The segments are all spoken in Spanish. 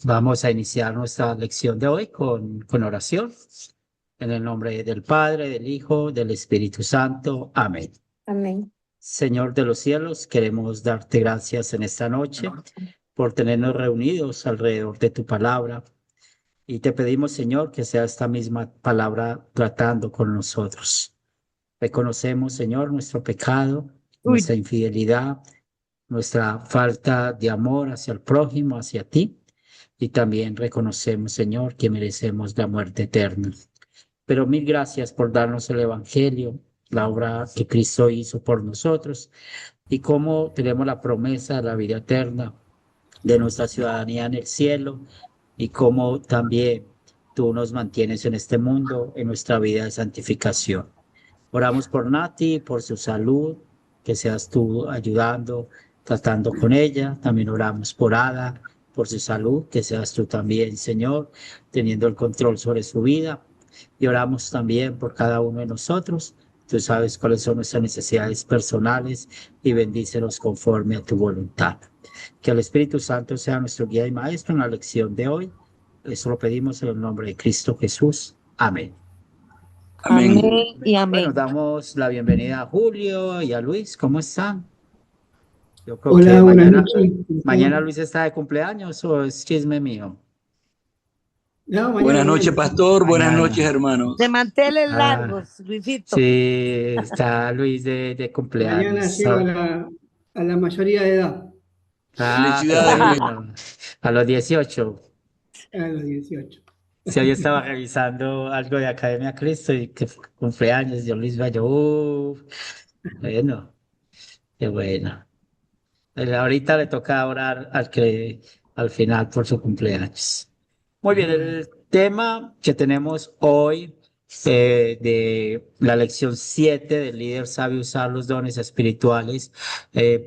Vamos a iniciar nuestra lección de hoy con oración. En el nombre del Padre, del Hijo, del Espíritu Santo. Amén. Amén. Señor de los cielos, queremos darte gracias en esta noche por tenernos reunidos alrededor de tu palabra. Y te pedimos, Señor, que sea esta misma palabra tratando con nosotros. Reconocemos, Señor, nuestro pecado, Uy, nuestra infidelidad, nuestra falta de amor hacia el prójimo, hacia ti. Y también reconocemos, Señor, que merecemos la muerte eterna. Pero mil gracias por darnos el Evangelio, la obra que Cristo hizo por nosotros y cómo tenemos la promesa de la vida eterna, de nuestra ciudadanía en el cielo y cómo también tú nos mantienes en este mundo, en nuestra vida de santificación. Oramos por Nati, por su salud, que seas tú ayudando, tratando con ella. También oramos por Ada, por su salud, que seas tú también, Señor, teniendo el control sobre su vida. Y oramos también por cada uno de nosotros. Tú sabes cuáles son nuestras necesidades personales y bendícenos conforme a tu voluntad. Que el Espíritu Santo sea nuestro guía y maestro en la lección de hoy. Eso lo pedimos en el nombre de Cristo Jesús. Amén. Amén. amén y Bueno, amén. damos la bienvenida a Julio y a Luis. ¿Cómo están? Yo creo que Hola, buenas noches. ¿Cómo mañana están? Luis está de cumpleaños o es chisme mío. No, mañana, Buenas noches, mañana. pastor. Buenas noches, Mañana. De hermanos. manteles Ah, largos, Luisito. sí, está Luis de Mañana cumpleaños. llego a la mayoría de edad, Ah, qué Felicidades, Luis. bueno. A los 18. a los 18. Sí, hoy estaba revisando algo de Academia Cristo y que fue cumpleaños. Yo Luis vaya, bueno, qué bueno. Ahorita le toca orar al final por su cumpleaños. Muy bien, el tema que tenemos hoy de la lección 7 del líder sabe usar los dones espirituales,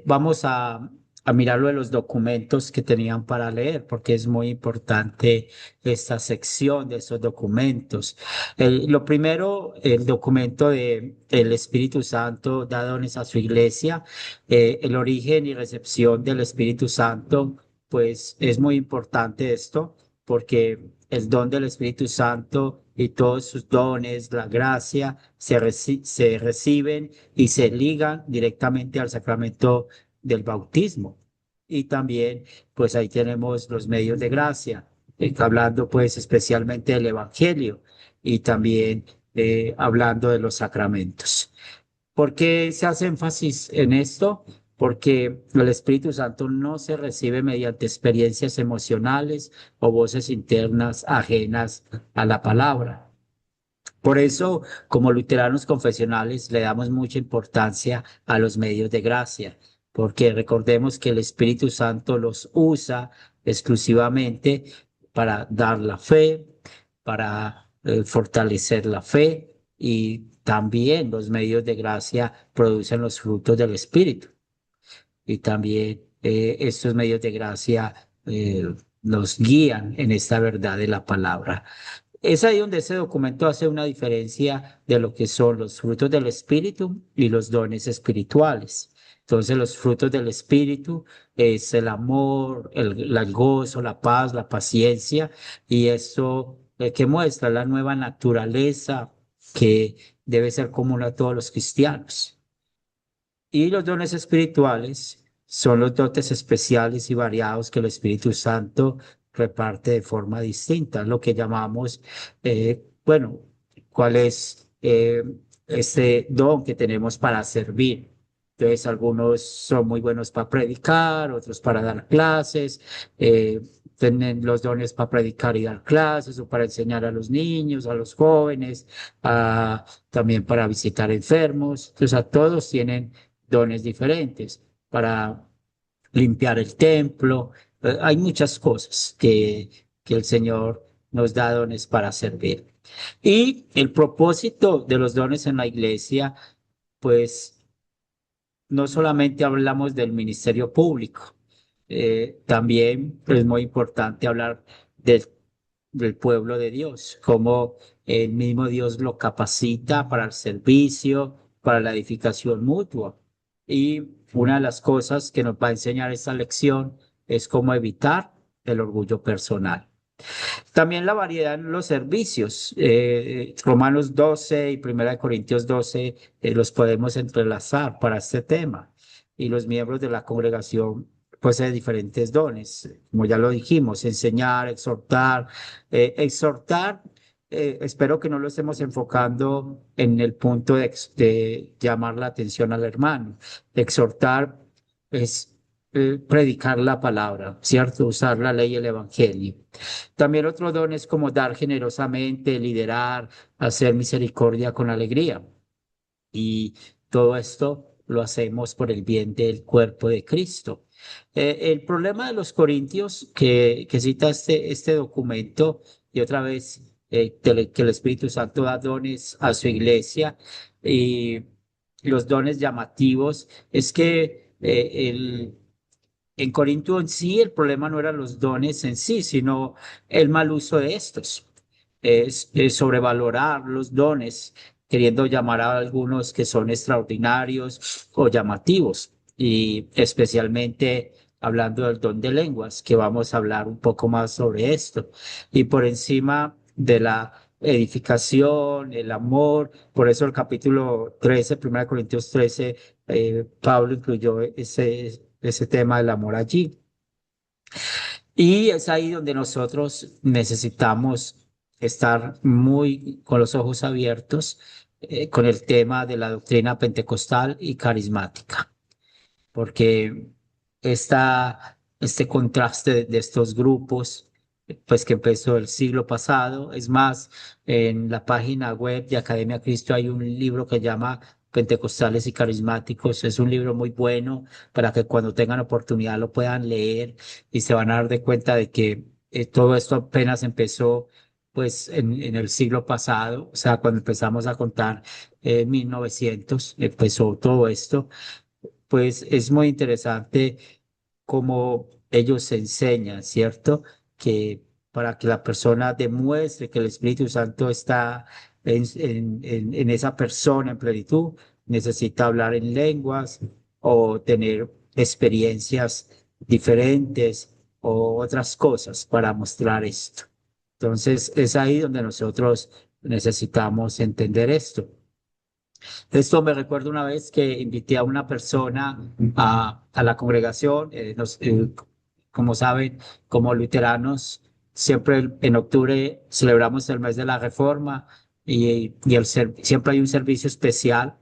vamos a mirar lo de los documentos que tenían para leer, porque es muy importante esta sección de esos documentos. Lo primero, el documento de el Espíritu Santo da dones a su iglesia, el origen y recepción del Espíritu Santo, pues es muy importante esto porque el don del Espíritu Santo y todos sus dones, la gracia, se reciben y se ligan directamente al sacramento del bautismo. Y también, pues ahí tenemos los medios de gracia, hablando pues especialmente del Evangelio y también hablando de los sacramentos. ¿Por qué se hace énfasis en esto? Porque el Espíritu Santo no se recibe mediante experiencias emocionales o voces internas ajenas a la palabra. Por eso, como luteranos confesionales, le damos mucha importancia a los medios de gracia, porque recordemos que el Espíritu Santo los usa exclusivamente para dar la fe, para fortalecer la fe y también los medios de gracia producen los frutos del Espíritu y también estos medios de gracia nos guían en esta verdad de la palabra. Es ahí donde ese documento hace una diferencia de lo que son los frutos del Espíritu y los dones espirituales. Entonces, los frutos del Espíritu es el amor, el gozo, la paz, la paciencia, y esto que muestra la nueva naturaleza que debe ser común a todos los cristianos. Y los dones espirituales son los dotes especiales y variados que el Espíritu Santo reparte de forma distinta, lo que llamamos, bueno, cuál es este don que tenemos para servir. Entonces, algunos son muy buenos para predicar, otros para dar clases, tienen los dones para predicar y dar clases o para enseñar a los niños, a los jóvenes, también para visitar enfermos. Entonces, a todos tienen dones diferentes para limpiar el templo. Hay muchas cosas que el Señor nos da dones para servir. Y el propósito de los dones en la iglesia, pues no solamente hablamos del ministerio público, también es muy importante hablar del, del pueblo de Dios, cómo el mismo Dios lo capacita para el servicio, para la edificación mutua. Y una de las cosas que nos va a enseñar esta lección es cómo evitar el orgullo personal. También la variedad en los servicios. Romanos 12 y Primera de Corintios 12 los podemos entrelazar para este tema. Y los miembros de la congregación poseen diferentes dones, como ya lo dijimos, enseñar, exhortar. Exhortar, espero que no lo estemos enfocando en el punto de llamar la atención al hermano. Exhortar es predicar la palabra, ¿cierto? Usar la ley y el evangelio. También otro don es como dar generosamente, liderar, hacer misericordia con alegría. Y todo esto lo hacemos por el bien del cuerpo de Cristo. El problema de los corintios que cita este documento, y otra vez que el Espíritu Santo da dones a su iglesia, y los dones llamativos, es que en Corinto en sí el problema no eran los dones en sí, sino el mal uso de estos. Es sobrevalorar los dones, queriendo llamar a algunos que son extraordinarios o llamativos, y especialmente hablando del don de lenguas, que vamos a hablar un poco más sobre esto. Y por encima de la edificación, el amor, por eso el capítulo 13, 1 Corintios 13, Pablo incluyó ese tema del amor allí. Y es ahí donde nosotros necesitamos estar muy con los ojos abiertos con el tema de la doctrina pentecostal y carismática, porque este contraste de estos grupos, pues que empezó el siglo pasado. Es más, en la página web de Academia Cristo hay un libro que llama Pentecostales y Carismáticos. Es un libro muy bueno para que cuando tengan oportunidad lo puedan leer y se van a dar de cuenta de que todo esto apenas empezó pues en el siglo pasado, o sea, cuando empezamos a contar 1900, empezó todo esto. Pues es muy interesante cómo ellos enseñan, ¿cierto? Que para que la persona demuestre que el Espíritu Santo está en esa persona en plenitud, necesita hablar en lenguas o tener experiencias diferentes o otras cosas para mostrar esto. Entonces, es ahí donde nosotros necesitamos entender esto. Esto me recuerdo una vez que invité a una persona a la congregación. Como saben, como luteranos, siempre en octubre celebramos el mes de la Reforma y siempre hay un servicio especial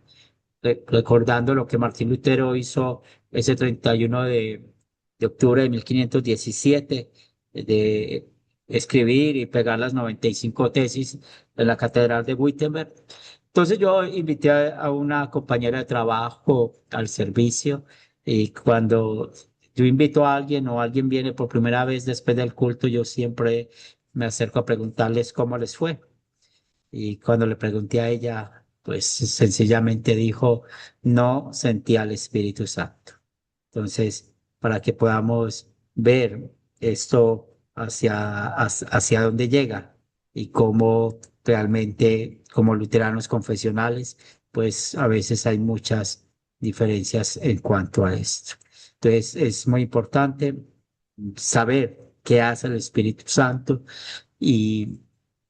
recordando lo que Martín Lutero hizo ese 31 de octubre de 1517, de escribir y pegar las 95 tesis en la Catedral de Wittenberg. Entonces yo invité a una compañera de trabajo al servicio, y cuando yo invito a alguien o alguien viene por primera vez después del culto, yo siempre me acerco a preguntarles cómo les fue. Y cuando le pregunté a ella, pues sencillamente dijo, no sentía el Espíritu Santo. Entonces, para que podamos ver esto hacia dónde llega y cómo realmente, como luteranos confesionales, pues a veces hay muchas diferencias en cuanto a esto. Entonces, es muy importante saber qué hace el Espíritu Santo y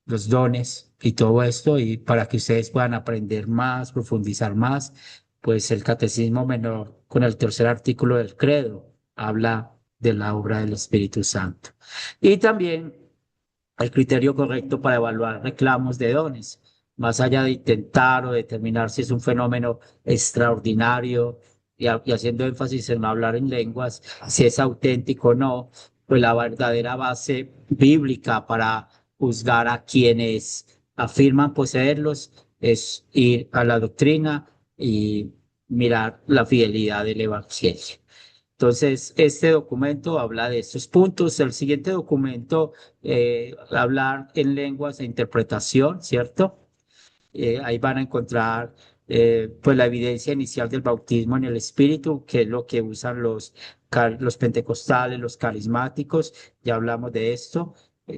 los dones y todo esto, y para que ustedes puedan aprender más, profundizar más, pues el Catecismo Menor con el tercer artículo del credo habla de la obra del Espíritu Santo. Y también el criterio correcto para evaluar reclamos de dones, más allá de intentar o determinar si es un fenómeno extraordinario y haciendo énfasis en no hablar en lenguas, si es auténtico o no, pues la verdadera base bíblica para juzgar a quienes afirman poseerlos es ir a la doctrina y mirar la fidelidad del evangelio. Entonces, este documento habla de estos puntos. El siguiente documento, hablar en lenguas de interpretación, ¿cierto? Ahí van a encontrar pues la evidencia inicial del bautismo en el Espíritu, que es lo que usan los pentecostales, los carismáticos. Ya hablamos de esto,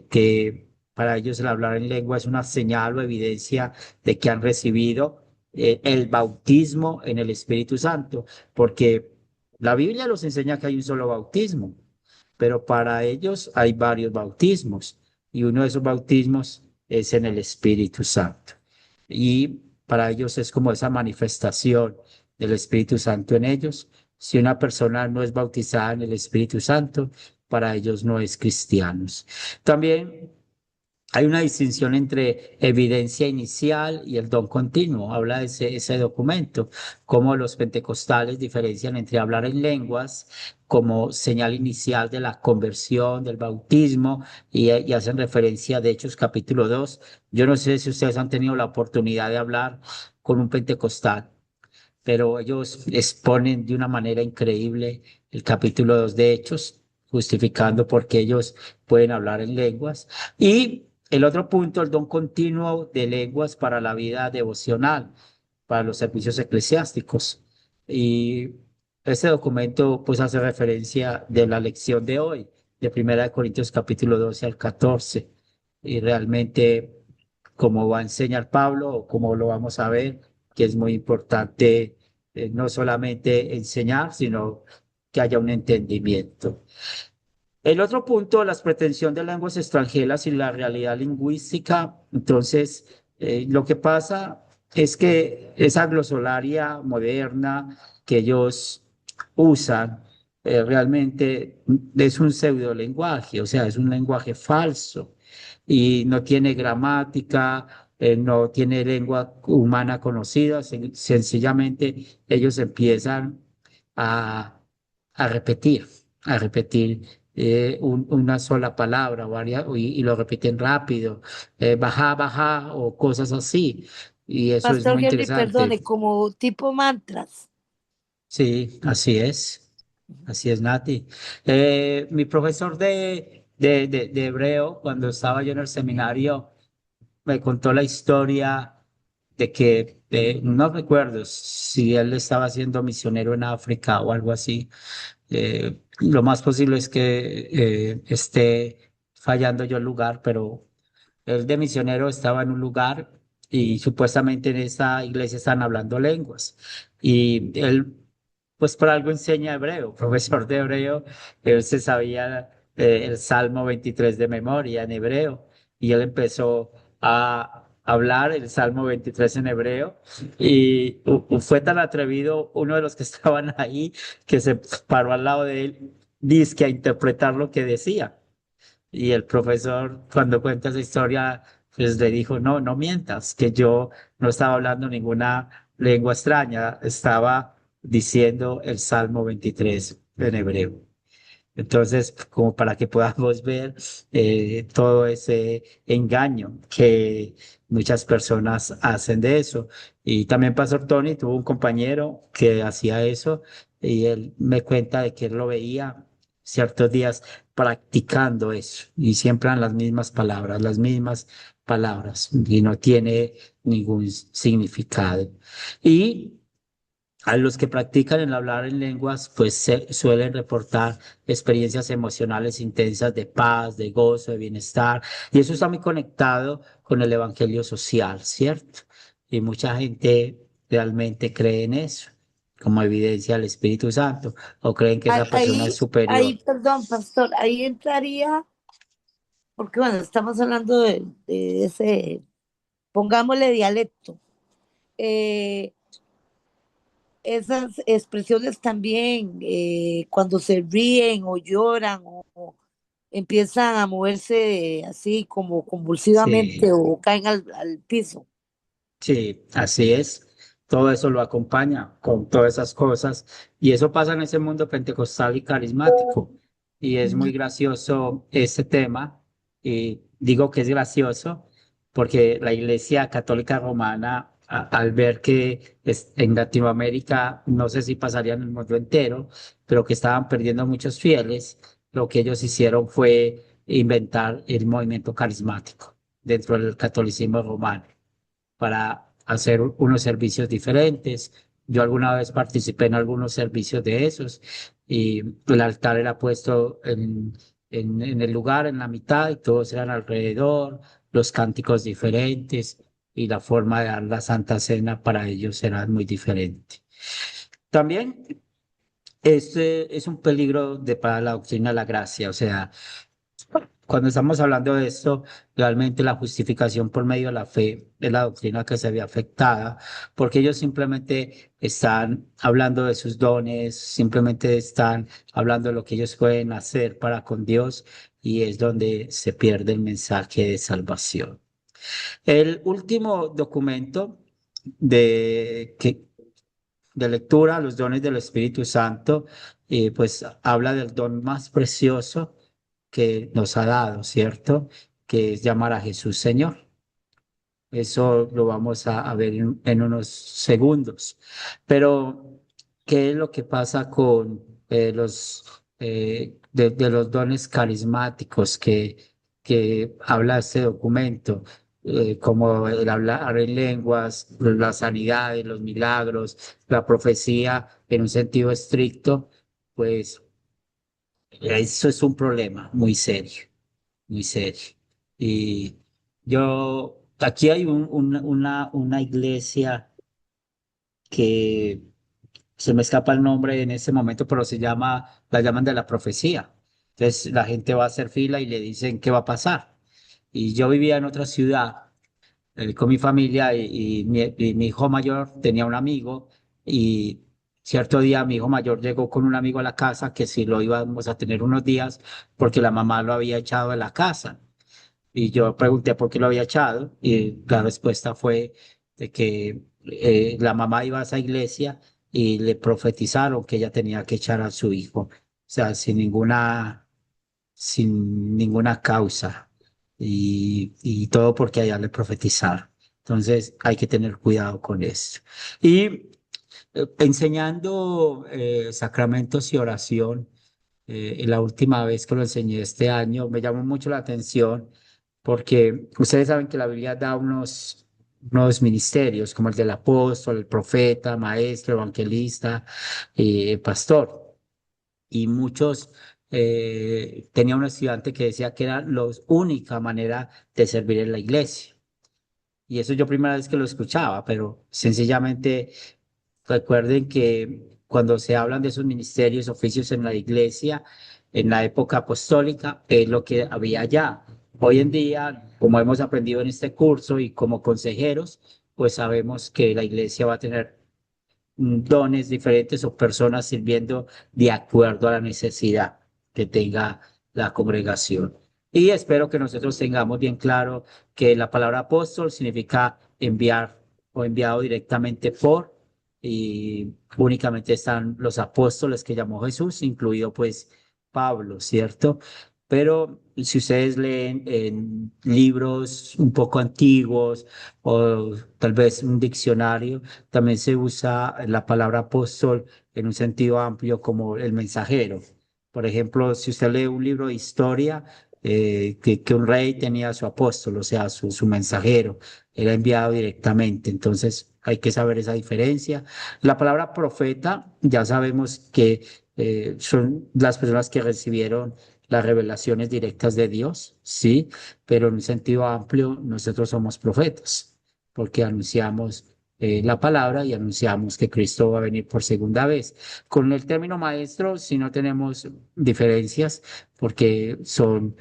que para ellos el hablar en lengua es una señal o evidencia de que han recibido el bautismo en el Espíritu Santo, porque la Biblia nos enseña que hay un solo bautismo. pero para ellos hay varios bautismos y uno de esos bautismos es en el Espíritu Santo. Y para ellos es como esa manifestación del Espíritu Santo en ellos. Si una persona no es bautizada en el Espíritu Santo, para ellos no es cristianos. También hay una distinción entre evidencia inicial y el don continuo. Habla de ese documento, cómo los pentecostales diferencian entre hablar en lenguas como señal inicial de la conversión, del bautismo, y hacen referencia de Hechos capítulo 2. Yo no sé si ustedes han tenido la oportunidad de hablar con un pentecostal, pero ellos exponen de una manera increíble el capítulo 2 de Hechos, justificando por qué ellos pueden hablar en lenguas. Y el otro punto, el don continuo de lenguas para la vida devocional, para los servicios eclesiásticos. Y este documento pues hace referencia de la lección de hoy, de Primera de Corintios capítulo 12 al 14. Y realmente, como va a enseñar Pablo, o como lo vamos a ver, que es muy importante no solamente enseñar, sino que haya un entendimiento. El otro punto, la pretensión de lenguas extranjeras y la realidad lingüística. Entonces, lo que pasa es que esa glosolaria moderna que ellos usan realmente es un pseudolenguaje, o sea, es un lenguaje falso y no tiene gramática, no tiene lengua humana conocida, sencillamente ellos empiezan a, a repetir, a repetir una sola palabra y lo repiten rápido, baja, baja o cosas así. Y eso es Pastor muy Henry, interesante. perdone, como tipo mantras. Sí, así es, Nati. Mi profesor de hebreo, cuando estaba yo en el seminario, me contó la historia de que, no recuerdo si él estaba siendo misionero en África o algo así. Lo más posible es que esté fallando yo el lugar, pero él de misionero estaba en un lugar y supuestamente en esa iglesia están hablando lenguas. Y él, pues por algo enseña hebreo, profesor de hebreo, él se sabía el Salmo 23 de memoria en hebreo y él empezó a hablar el Salmo 23 en hebreo y fue tan atrevido uno de los que estaban ahí que se paró al lado de él, dizque a interpretar lo que decía. Y el profesor, cuando cuenta esa historia, pues le dijo, no, no mientas, que yo no estaba hablando ninguna lengua extraña, estaba diciendo el Salmo 23 en hebreo. Entonces, como para que podamos ver todo ese engaño que muchas personas hacen de eso. Y también Pastor Tony tuvo un compañero que hacía eso y él me cuenta de que él lo veía ciertos días practicando eso y siempre eran las mismas palabras y no tiene ningún significado. Y a los que practican el hablar en lenguas, pues suelen reportar experiencias emocionales intensas de paz, de gozo, de bienestar. Y eso está muy conectado con el evangelio social, ¿cierto? Y mucha gente realmente cree en eso, como evidencia del Espíritu Santo, o creen que esa persona es superior. Perdón, pastor, ahí entraría, porque bueno, estamos hablando de ese, pongámosle dialecto. Eh, Esas expresiones también, cuando se ríen o lloran o empiezan a moverse así como convulsivamente Sí. o caen al piso. Sí, así es. Todo eso lo acompaña con todas esas cosas. Y eso pasa en ese mundo pentecostal y carismático. Y es muy gracioso ese tema. Y digo que es gracioso porque la Iglesia Católica Romana, al ver que en Latinoamérica, no sé si pasaría en el mundo entero, pero que estaban perdiendo muchos fieles, lo que ellos hicieron fue inventar el movimiento carismático dentro del catolicismo romano para hacer unos servicios diferentes. Yo alguna vez participé en algunos servicios de esos y el altar era puesto en el lugar, en la mitad, y todos eran alrededor, los cánticos diferentes y la forma de dar la Santa Cena para ellos era muy diferente. También Este es un peligro para la doctrina de la gracia. O sea, cuando estamos hablando de esto, realmente la justificación por medio de la fe es la doctrina que se ve afectada, porque ellos simplemente están hablando de sus dones, simplemente están hablando de lo que ellos pueden hacer para con Dios, y es donde se pierde el mensaje de salvación. El último documento de lectura, los dones del Espíritu Santo, pues habla del don más precioso que nos ha dado, ¿cierto? Que es llamar a Jesús Señor. Eso lo vamos a ver en unos segundos. Pero, ¿qué es lo que pasa con de los dones carismáticos que habla este documento? Como el hablar en lenguas, la sanidad, los milagros, la profecía en un sentido estricto, pues eso es un problema muy serio, muy serio. Y aquí hay una iglesia que se me escapa el nombre en este momento, pero la llaman de la profecía. Entonces la gente va a hacer fila y le dicen qué va a pasar. Y yo vivía en otra ciudad con mi familia y mi hijo mayor tenía un amigo y cierto día mi hijo mayor llegó con un amigo a la casa que si lo íbamos a tener unos días porque la mamá lo había echado de la casa. Y yo pregunté por qué lo había echado y la respuesta fue de que la mamá iba a esa iglesia y le profetizaron que ella tenía que echar a su hijo, o sea, sin ninguna causa y todo porque allá le profetizaron. Entonces hay que tener cuidado con esto. Y enseñando sacramentos y oración, la última vez que lo enseñé este año me llamó mucho la atención porque ustedes saben que la Biblia da unos ministerios como el del apóstol, el profeta, maestro, evangelista, pastor. Y muchos, tenía un estudiante que decía que era la única manera de servir en la iglesia. Y eso yo primera vez que lo escuchaba, pero sencillamente recuerden que cuando se hablan de esos ministerios, oficios en la iglesia, en la época apostólica, es lo que había allá. Hoy en día, como hemos aprendido en este curso y como consejeros, pues sabemos que la iglesia va a tener dones diferentes o personas sirviendo de acuerdo a la necesidad que tenga la congregación. Y espero que nosotros tengamos bien claro que la palabra apóstol significa enviar o enviado directamente por, y únicamente están los apóstoles que llamó Jesús, incluido pues Pablo, ¿cierto? Pero si ustedes leen en libros un poco antiguos o tal vez un diccionario, también se usa la palabra apóstol en un sentido amplio como el mensajero. Por ejemplo, si usted lee un libro de historia, que un rey tenía a su apóstol, o sea, su mensajero, era enviado directamente. Entonces, hay que saber esa diferencia. La palabra profeta, ya sabemos que son las personas que recibieron las revelaciones directas de Dios, sí, pero en un sentido amplio, nosotros somos profetas, porque anunciamos la palabra y anunciamos que Cristo va a venir por segunda vez. Con el término maestro, si no tenemos diferencias, porque son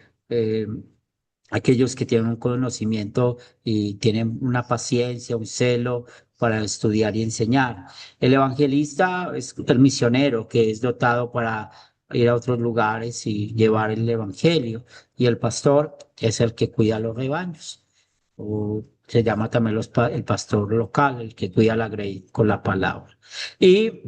aquellos que tienen un conocimiento y tienen una paciencia, un celo para estudiar y enseñar. El evangelista es el misionero que es dotado para ir a otros lugares y llevar el evangelio. Y el pastor es el que cuida los rebaños. O se llama también el pastor local, el que cuida la grey con la palabra. Y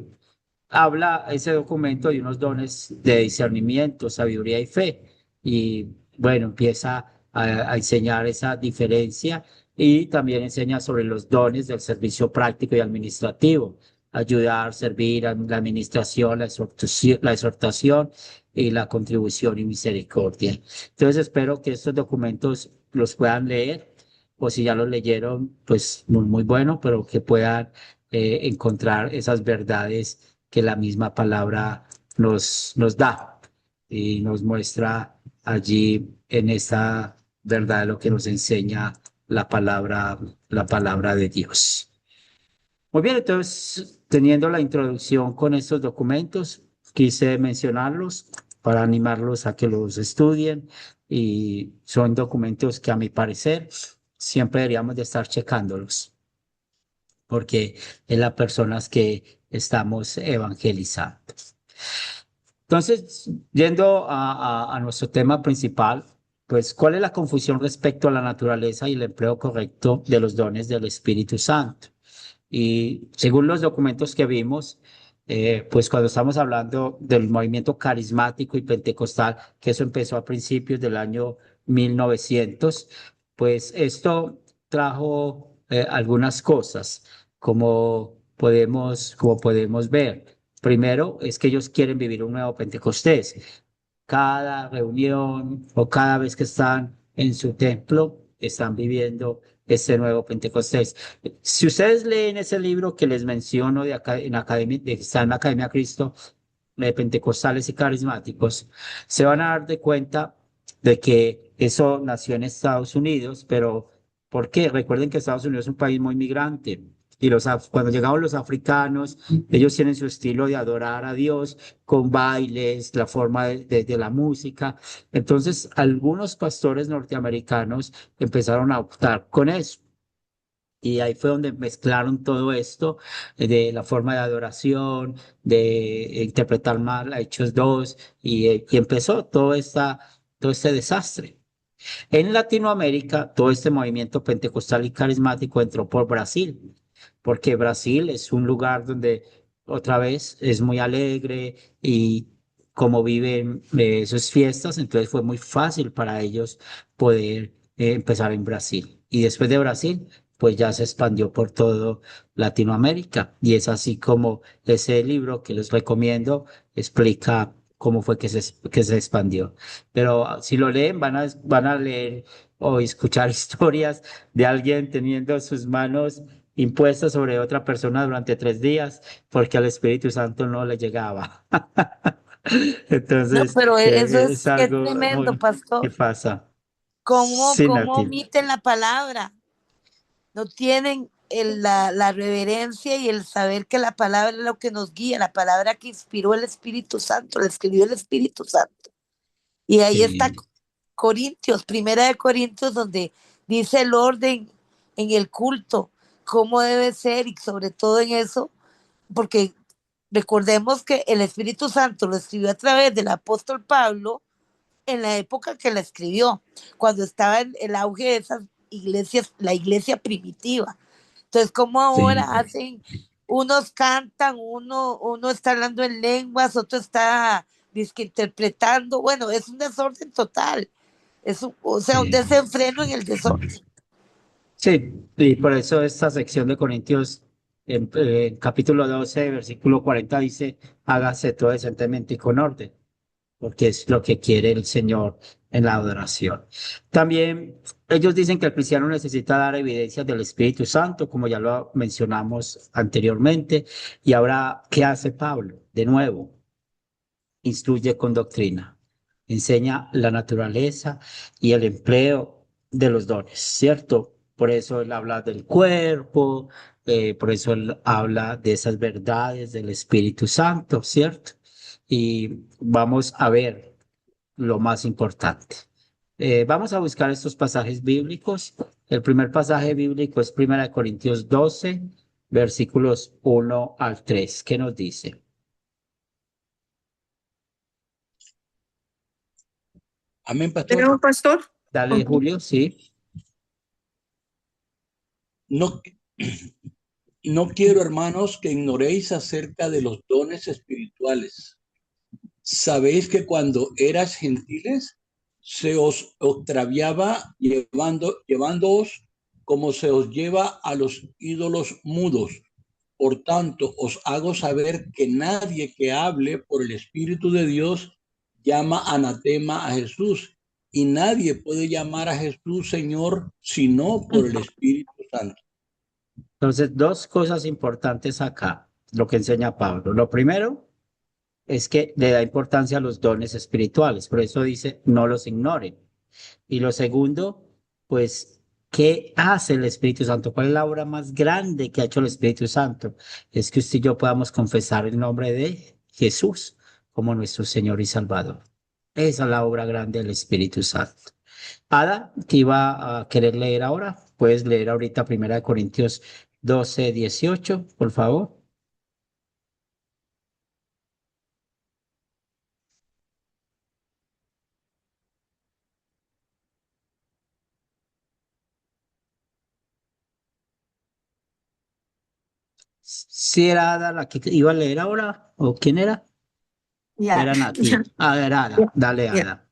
habla ese documento de unos dones de discernimiento, sabiduría y fe. Y bueno, empieza a enseñar esa diferencia y también enseña sobre los dones del servicio práctico y administrativo, ayudar, servir, la administración, la exhortación y la contribución y misericordia. Entonces espero que estos documentos los puedan leer, o si ya los leyeron, pues muy, muy bueno, pero que puedan encontrar esas verdades que la misma palabra nos da y nos muestra allí en esta verdad lo que nos enseña la palabra de Dios. Muy bien, entonces, teniendo la introducción con estos documentos, quise mencionarlos para animarlos a que los estudien y son documentos que a mi parecer siempre deberíamos de estar checándolos porque es las personas que estamos evangelizando. Entonces, yendo a nuestro tema principal, pues, ¿cuál es la confusión respecto a la naturaleza y el empleo correcto de los dones del Espíritu Santo? Y según los documentos que vimos, pues cuando estamos hablando del movimiento carismático y pentecostal, que eso empezó a principios del año 1900, pues esto trajo algunas cosas, como podemos ver. Primero, es que ellos quieren vivir un nuevo Pentecostés. Cada reunión o cada vez que están en su templo, están viviendo este nuevo Pentecostés. Si ustedes leen ese libro que les menciono en Academia, está en la Academia Cristo, de Pentecostales y Carismáticos, se van a dar de cuenta de que eso nació en Estados Unidos, pero ¿por qué? Recuerden que Estados Unidos es un país muy migrante. Y cuando llegaron los africanos, ellos tienen su estilo de adorar a Dios con bailes, la forma de la música. Entonces, algunos pastores norteamericanos empezaron a optar con eso. Y ahí fue donde mezclaron todo esto de la forma de adoración, de interpretar mal a Hechos 2 y empezó todo este desastre. En Latinoamérica, todo este movimiento pentecostal y carismático entró por Brasil, porque Brasil es un lugar donde otra vez es muy alegre y como viven sus fiestas, entonces fue muy fácil para ellos poder empezar en Brasil. Y después de Brasil, pues ya se expandió por todo Latinoamérica. Y es así como ese libro que les recomiendo explica cómo fue que se expandió. Pero si lo leen, van a leer o escuchar historias de alguien teniendo sus manos impuestas sobre otra persona durante 3 días porque al Espíritu Santo no le llegaba. No, Entonces, pero eso es es algo tremendo, muy que pastor. pasa. ¿Cómo, Sí, cómo Nati. omiten la palabra? No tienen la reverencia y el saber que la palabra es lo que nos guía, la palabra que inspiró el Espíritu Santo, la escribió el Espíritu Santo. Y ahí está Sí, Corintios, primera de Corintios, donde dice el orden en el culto, cómo debe ser y sobre todo en eso, porque recordemos que el Espíritu Santo lo escribió a través del apóstol Pablo en la época que la escribió, cuando estaba en el auge de esas iglesias, la iglesia primitiva. Entonces, como sí, ahora hacen, unos cantan, uno está hablando en lenguas, otro está dizque, interpretando, bueno, es un desorden total, o sea, un sí. desenfreno en el desorden. Sí, y por eso esta sección de Corintios, en capítulo 12, versículo 40, dice, hágase todo decentemente y con orden, porque es lo que quiere el Señor en la adoración. También ellos dicen que el cristiano necesita dar evidencias del Espíritu Santo, como ya lo mencionamos anteriormente. Y ahora, ¿qué hace Pablo? De nuevo, instruye con doctrina, enseña la naturaleza y el empleo de los dones, ¿cierto? Por eso él habla del cuerpo, por eso él habla de esas verdades del Espíritu Santo, ¿cierto? Y vamos a ver lo más importante. Vamos a buscar estos pasajes bíblicos. El primer pasaje bíblico es 1 Corintios 12, versículos 1 al 3. ¿Qué nos dice? Amén, pastor. Pero, pastor, Dale, Julio, sí. No, no quiero, hermanos, que ignoréis acerca de los dones espirituales. Sabéis que cuando eras gentiles, se os extraviaba llevándoos como se os lleva a los ídolos mudos. Por tanto, os hago saber que nadie que hable por el Espíritu de Dios llama anatema a Jesús, y nadie puede llamar a Jesús Señor sino por el Espíritu Santo. Entonces, dos cosas importantes acá, lo que enseña Pablo. Lo primero es que le da importancia a los dones espirituales, por eso dice, no los ignoren. Y lo segundo, pues, ¿qué hace el Espíritu Santo? ¿Cuál es la obra más grande que ha hecho el Espíritu Santo? Es que usted y yo podamos confesar el nombre de Jesús, como nuestro Señor y Salvador. Esa es la obra grande del Espíritu Santo. Ada, que iba a querer leer ahora, puedes leer ahorita 1 Corintios 12:18, por favor. ¿Si era Ada la que iba a leer ahora? ¿O quién era? Ya, Era ya, Nati. A ver, Ada, dale, ya. Ada.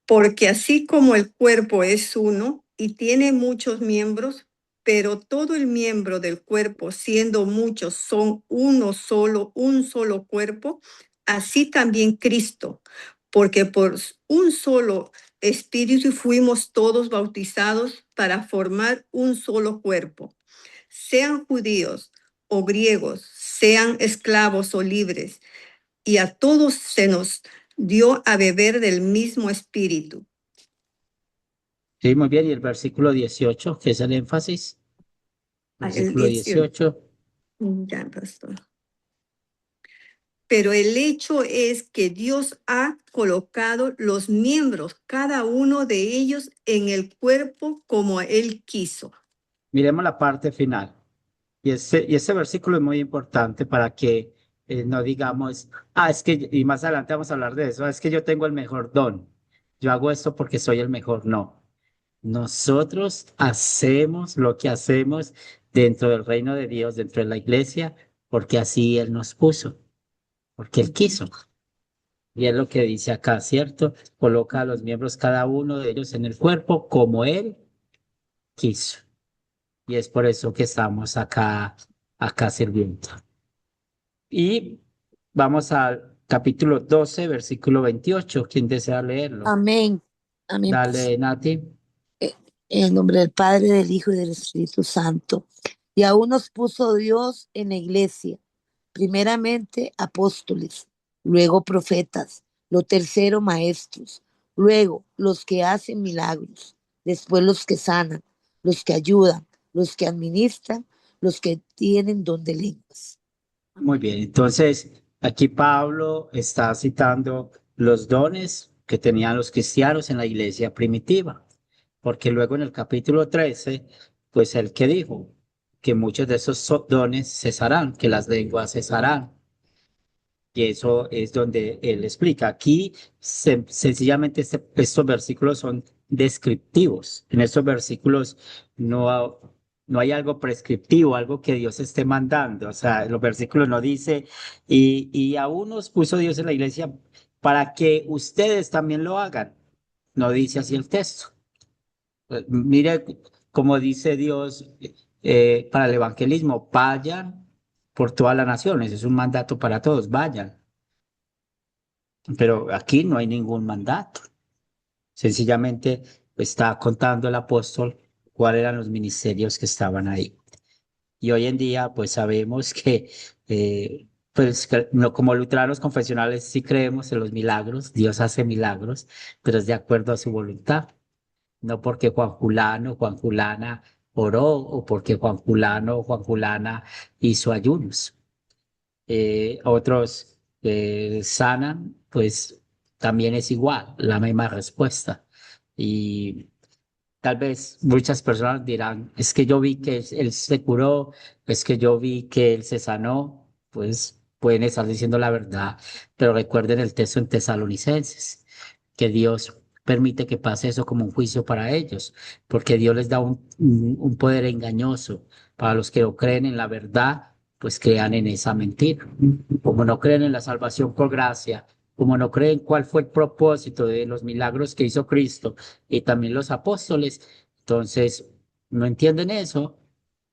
Porque así como el cuerpo es uno y tiene muchos miembros, pero todo el miembro del cuerpo, siendo muchos, son uno solo, un solo cuerpo, así también Cristo, porque por un solo espíritu fuimos todos bautizados para formar un solo cuerpo, sean judíos o griegos, sean esclavos o libres, y a todos se nos dio a beber del mismo espíritu. Sí, muy bien. Y el versículo 18, que es el énfasis. El Versículo 18. 18. Ya, pastor. Pero el hecho es que Dios ha colocado los miembros, cada uno de ellos, en el cuerpo como Él quiso. Miremos la parte final. Y ese versículo es muy importante para que no digamos, es que, y más adelante vamos a hablar de eso, es que yo tengo el mejor don. Yo hago esto porque soy el mejor. No. Nosotros hacemos lo que hacemos dentro del reino de Dios, dentro de la iglesia, porque así Él nos puso, porque Él quiso. Y es lo que dice acá, ¿cierto? Coloca a los miembros, cada uno de ellos en el cuerpo, como Él quiso. Y es por eso que estamos acá sirviendo. Y vamos al capítulo 12, versículo 28. ¿Quién desea leerlo? Amén. Amén. Dale, Nati. En el nombre del Padre, del Hijo y del Espíritu Santo. Y aún nos puso Dios en la iglesia, primeramente apóstoles, luego profetas, lo tercero maestros, luego los que hacen milagros, después los que sanan, los que ayudan, los que administran, los que tienen don de lenguas. Muy bien, entonces aquí Pablo está citando los dones que tenían los cristianos en la iglesia primitiva, porque luego en el capítulo 13, pues él que dijo que muchos de esos dones cesarán, que las lenguas cesarán. Y eso es donde él explica. Aquí sencillamente estos versículos son descriptivos. En estos versículos no hay algo prescriptivo, algo que Dios esté mandando. O sea, los versículos no dice, y aún nos puso Dios en la iglesia para que ustedes también lo hagan. No dice así el texto. Mire como dice Dios para el evangelismo, vayan por todas las naciones. Es un mandato para todos, vayan. Pero aquí no hay ningún mandato. Sencillamente está contando el apóstol cuáles eran los ministerios que estaban ahí. Y hoy en día, pues sabemos que, no, como luteranos confesionales sí creemos en los milagros, Dios hace milagros, pero es de acuerdo a su voluntad. No porque Juan Fulano, Juan Fulana oró o porque Juan Fulano o Juan Fulana hizo ayunos. Otros sanan, pues también es igual, la misma respuesta. Y tal vez muchas personas dirán, es que yo vi que él se curó, es que yo vi que él se sanó, pues pueden estar diciendo la verdad, pero recuerden el texto en Tesalonicenses, que Dios permite que pase eso como un juicio para ellos, porque Dios les da un poder engañoso para los que no creen en la verdad, pues crean en esa mentira. Como no creen en la salvación por gracia, como no creen cuál fue el propósito de los milagros que hizo Cristo y también los apóstoles, entonces no entienden eso,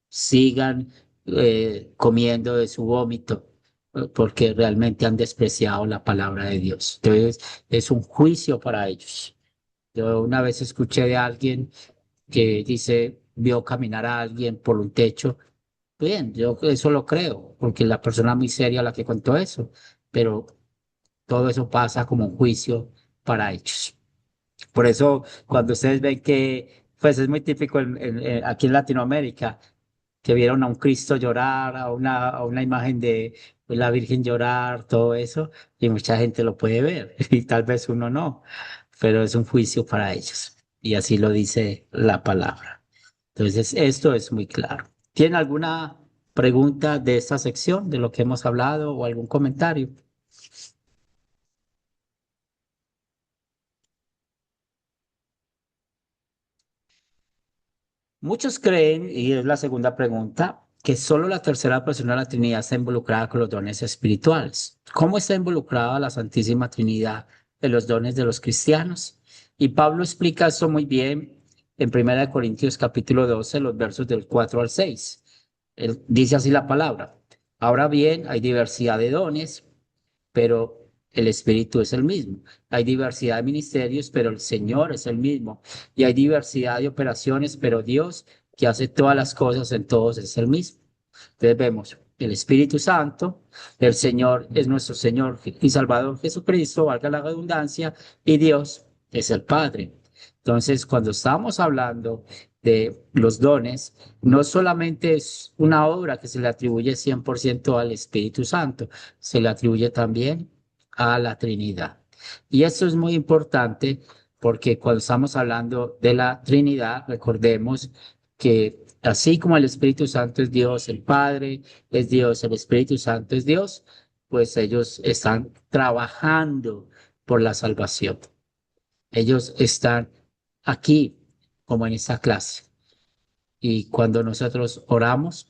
sigan comiendo de su vómito porque realmente han despreciado la palabra de Dios. Entonces es un juicio para ellos. Yo una vez escuché de alguien que dice, vio caminar a alguien por un techo. Bien, yo eso lo creo, porque la persona muy seria la que contó eso, pero todo eso pasa como un juicio para ellos. Por eso, cuando ustedes ven que, pues es muy típico aquí en Latinoamérica, que vieron a un Cristo llorar, a una imagen la Virgen llorar, todo eso, y mucha gente lo puede ver, y tal vez uno no, pero es un juicio para ellos, y así lo dice la palabra. Entonces, esto es muy claro. ¿Tiene alguna pregunta de esta sección, de lo que hemos hablado, o algún comentario? Muchos creen, y es la segunda pregunta, que solo la tercera persona de la Trinidad está involucrada con los dones espirituales. ¿Cómo está involucrada la Santísima Trinidad en los dones de los cristianos? Y Pablo explica esto muy bien en 1 Corintios capítulo 12, los versos del 4 al 6. Él dice así la palabra. Ahora bien, hay diversidad de dones, pero el Espíritu es el mismo. Hay diversidad de ministerios, pero el Señor es el mismo. Y hay diversidad de operaciones, pero Dios, que hace todas las cosas en todos, es el mismo. Entonces vemos el Espíritu Santo, el Señor es nuestro Señor y Salvador Jesucristo, valga la redundancia, y Dios es el Padre. Entonces, cuando estamos hablando de los dones, no solamente es una obra que se le atribuye 100% al Espíritu Santo, se le atribuye también a la Trinidad. Y esto es muy importante porque cuando estamos hablando de la Trinidad, recordemos que así como el Espíritu Santo es Dios, el Padre es Dios, el Espíritu Santo es Dios, pues ellos están trabajando por la salvación. Ellos están aquí, como en esta clase. Y cuando nosotros oramos,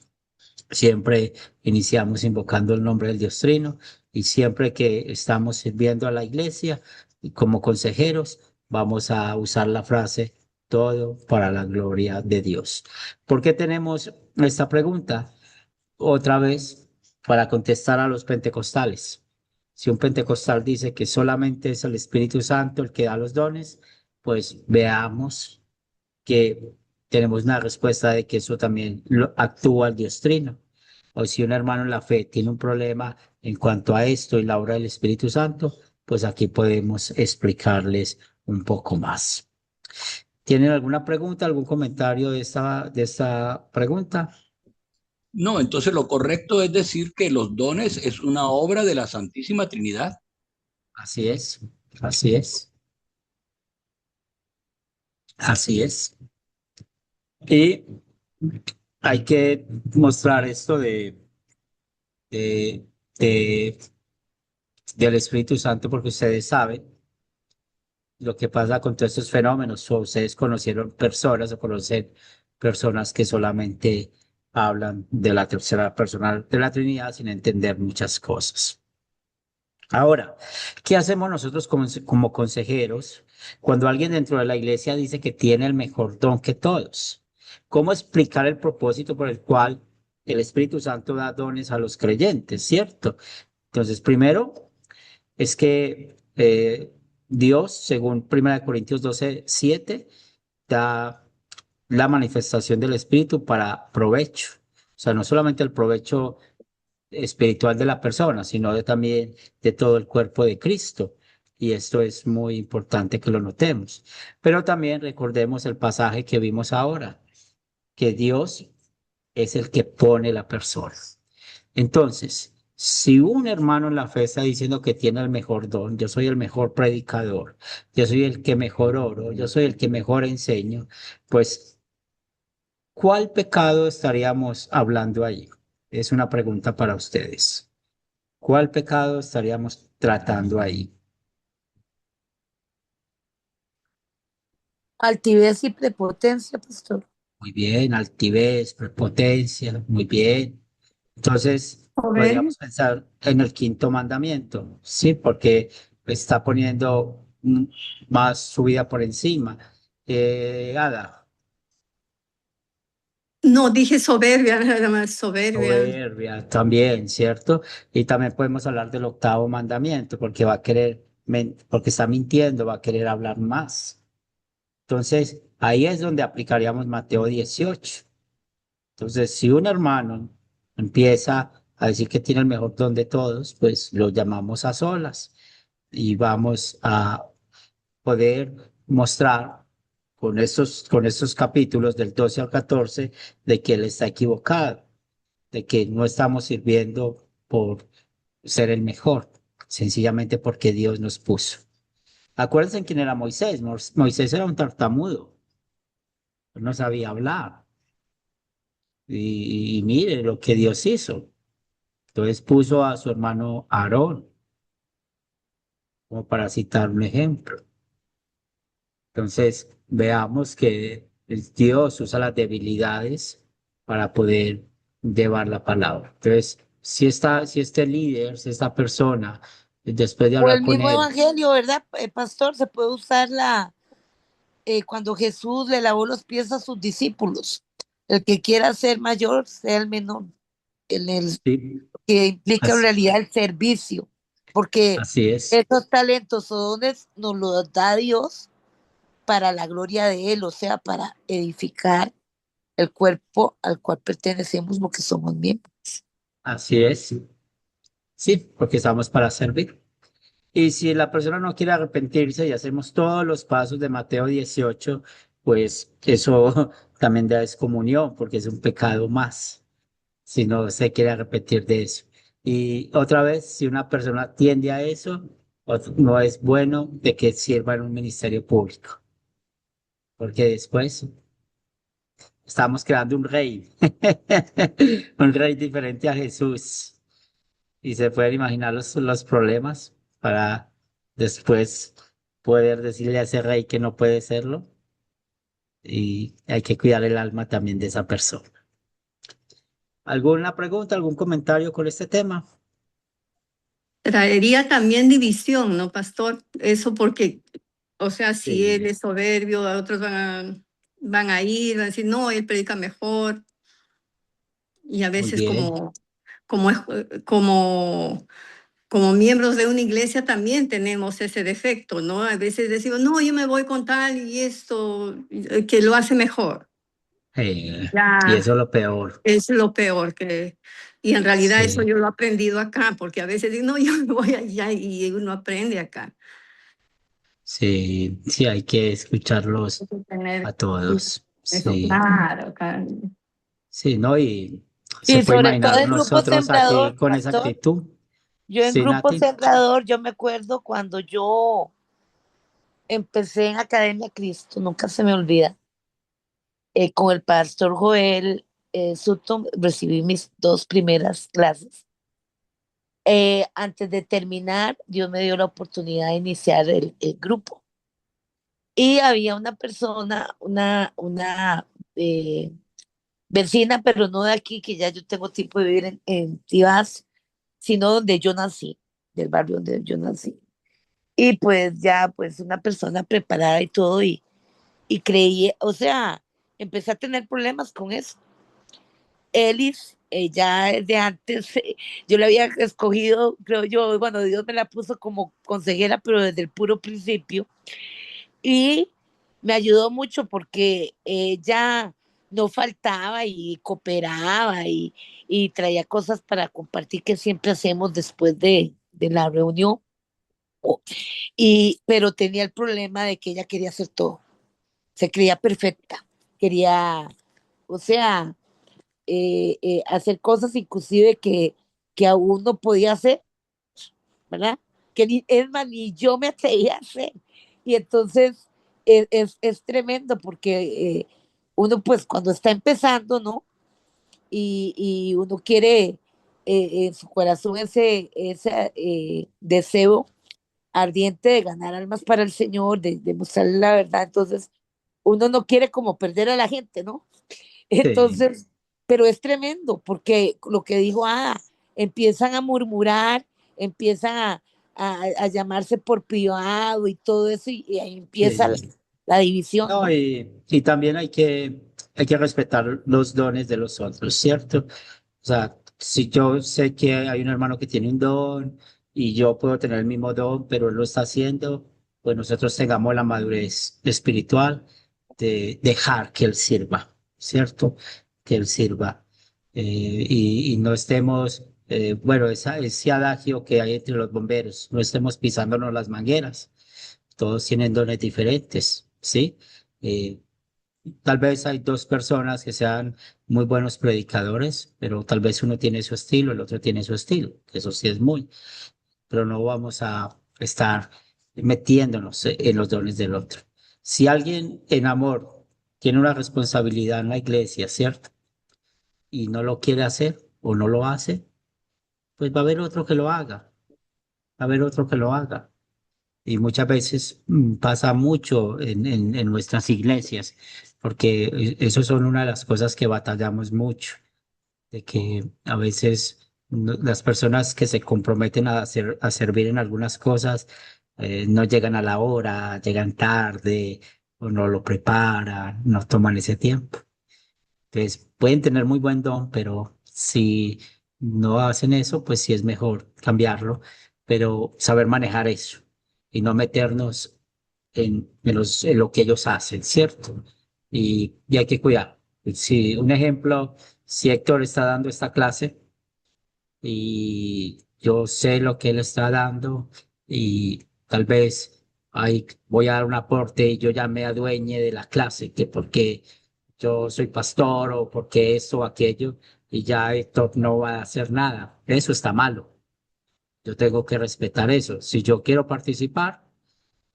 siempre iniciamos invocando el nombre del Dios Trino y siempre que estamos sirviendo a la iglesia y como consejeros, vamos a usar la frase todo para la gloria de Dios. ¿Por qué tenemos esta pregunta? Otra vez, para contestar a los pentecostales. Si un pentecostal dice que solamente es el Espíritu Santo el que da los dones, pues veamos que tenemos una respuesta de que eso también actúa el Dios Trino. O si un hermano en la fe tiene un problema en cuanto a esto y la obra del Espíritu Santo, pues aquí podemos explicarles un poco más. ¿Tienen alguna pregunta, algún comentario de esta pregunta? No, entonces lo correcto es decir que los dones es una obra de la Santísima Trinidad. Así es, así es, así es. Y hay que mostrar esto de, de- del Espíritu Santo porque ustedes saben lo que pasa con todos estos fenómenos. O ustedes conocieron personas o conocen personas que solamente hablan de la tercera persona de la Trinidad sin entender muchas cosas. Ahora, ¿qué hacemos nosotros como consejeros cuando alguien dentro de la iglesia dice que tiene el mejor don que todos? ¿Cómo explicar el propósito por el cual el Espíritu Santo da dones a los creyentes, cierto? Entonces, primero es que Dios, según 1 Corintios 12:7, da la manifestación del Espíritu para provecho. O sea, no solamente el provecho espiritual de la persona, sino también de todo el cuerpo de Cristo. Y esto es muy importante que lo notemos. Pero también recordemos el pasaje que vimos ahora, que Dios es el que pone la persona. Entonces, si un hermano en la fe está diciendo que tiene el mejor don, yo soy el mejor predicador, yo soy el que mejor oro, yo soy el que mejor enseño, pues, ¿cuál pecado estaríamos hablando ahí? Es una pregunta para ustedes. ¿Cuál pecado estaríamos tratando ahí? Altivez y prepotencia, pastor. Muy bien, altivez, prepotencia, muy bien. Entonces, Soberbia. podríamos pensar en el quinto mandamiento, ¿sí? Porque está poniendo más su vida por encima. Ada, No, dije soberbia, nada más soberbia. soberbia también, ¿cierto? Y también podemos hablar del octavo mandamiento, porque va a querer, porque está mintiendo, va a querer hablar más. Entonces, ahí es donde aplicaríamos Mateo 18. Entonces, si un hermano empieza a decir que tiene el mejor don de todos, pues lo llamamos a solas y vamos a poder mostrar con estos capítulos del 12 al 14 de que él está equivocado, de que no estamos sirviendo por ser el mejor, sencillamente porque Dios nos puso. Acuérdense quién era Moisés. Moisés era un tartamudo, no sabía hablar. Y mire lo que Dios hizo. Entonces puso a su hermano Aarón, como para citar un ejemplo. Entonces veamos que Dios usa las debilidades para poder llevar la palabra. Entonces, si este líder, si esta persona, después de O hablar el con mismo él, evangelio, ¿verdad, pastor? Se puede usar cuando Jesús le lavó los pies a sus discípulos. El que quiera ser mayor, sea el menor. En el sí, que implica en así, realidad el servicio, porque así es, esos talentos o dones nos los da Dios para la gloria de Él, o sea, para edificar el cuerpo al cual pertenecemos porque somos miembros. así es. Sí, porque estamos para servir. Y si la persona no quiere arrepentirse y hacemos todos los pasos de Mateo 18, pues eso también da excomunión, porque es un pecado más, si no se quiere arrepentir de eso. Y otra vez, si una persona tiende a eso, no es bueno de que sirva en un ministerio público, porque después estamos creando un rey, un rey diferente a Jesús. Y se pueden imaginar los problemas para después poder decirle a ese rey que no puede serlo. Y hay que cuidar el alma también de esa persona. ¿Alguna pregunta, algún comentario con este tema? Traería también división, ¿no, pastor? Eso porque, o sea, si él Sí, es soberbio, otros van a ir, van a decir, no, él predica mejor. Y a muy veces bien. como, como, como miembros de una iglesia también tenemos ese defecto, ¿no? A veces decimos, no, yo me voy con tal y esto, que lo hace mejor. Y Ya, eso es lo peor. es lo peor que... Y en realidad eso Sí, yo lo he aprendido acá, porque a veces digo, no, yo me voy allá y uno aprende acá. sí, sí, hay que escucharlos Hay que tener a todos. eso Sí, claro, claro. sí, ¿no? Y se Y puede sobre todo imaginar en grupo nosotros aquí sembrador, con esa pastor, actitud. yo en Sí, grupo Nati. sembrador, yo me acuerdo cuando yo empecé en Academia Cristo, nunca se me olvida, con el pastor Joel Sutton, recibí mis dos primeras clases. Antes de terminar, Dios me dio la oportunidad de iniciar el grupo. Y había una persona, una vecina, pero no de aquí, que ya yo tengo tiempo de vivir en Tibás, sino donde yo nací, del barrio donde yo nací. Y pues ya, pues una persona preparada y todo, y creí, o sea, empecé a tener problemas con eso. Elis, ya desde antes, yo la había escogido, creo yo, bueno, Dios me la puso como consejera, pero desde el puro principio. Y me ayudó mucho porque ella no faltaba y cooperaba y traía cosas para compartir que siempre hacemos después de la reunión. Pero tenía el problema de que ella quería hacer todo. Se creía perfecta. Quería, o sea, hacer cosas inclusive que aún no podía hacer, ¿verdad? Que ni, es más, ni yo me atrevía a hacer. Y entonces es tremendo porque uno pues cuando está empezando, ¿no? Y uno quiere en su corazón ese deseo ardiente de ganar almas para el Señor, de mostrarle la verdad, entonces uno no quiere como perder a la gente, ¿no? Sí. Entonces, pero es tremendo porque lo que dijo, empiezan a murmurar, empiezan a llamarse por privado y todo eso, y ahí empieza Sí. la división, No, ¿no? y también hay que respetar los dones de los otros, ¿cierto? O sea, si yo sé que hay un hermano que tiene un don y yo puedo tener el mismo don, pero él lo está haciendo, pues nosotros tengamos la madurez espiritual de dejar que él sirva, ¿cierto? Que él sirva. Y no estemos, bueno, ese adagio que hay entre los bomberos, no estemos pisándonos las mangueras. Todos tienen dones diferentes, ¿sí? Eh, Tal vez hay dos personas que sean muy buenos predicadores, pero tal vez uno tiene su estilo, el otro tiene su estilo, que eso sí es muy, pero no vamos a estar metiéndonos en los dones del otro. Si alguien en amor tiene una responsabilidad en la iglesia, ¿cierto? Y no lo quiere hacer o no lo hace, pues va a haber otro que lo haga, va a haber otro que lo haga. Y muchas veces pasa mucho en nuestras iglesias, porque eso son una de las cosas que batallamos mucho, de que a veces las personas que se comprometen a hacer, a servir en algunas cosas no llegan a la hora, llegan tarde o no lo preparan, no toman ese tiempo. Entonces pueden tener muy buen don, pero si no hacen eso, pues sí es mejor cambiarlo, pero saber manejar eso y no meternos en lo que ellos hacen, ¿cierto? Y hay que cuidar. Si un ejemplo, si Héctor está dando esta clase y yo sé lo que él está dando y tal vez ahí voy a dar un aporte y yo ya me adueñe de la clase, que porque yo soy pastor o porque esto o aquello y ya Héctor no va a hacer nada. Eso está malo. Yo tengo que respetar eso. Si yo quiero participar,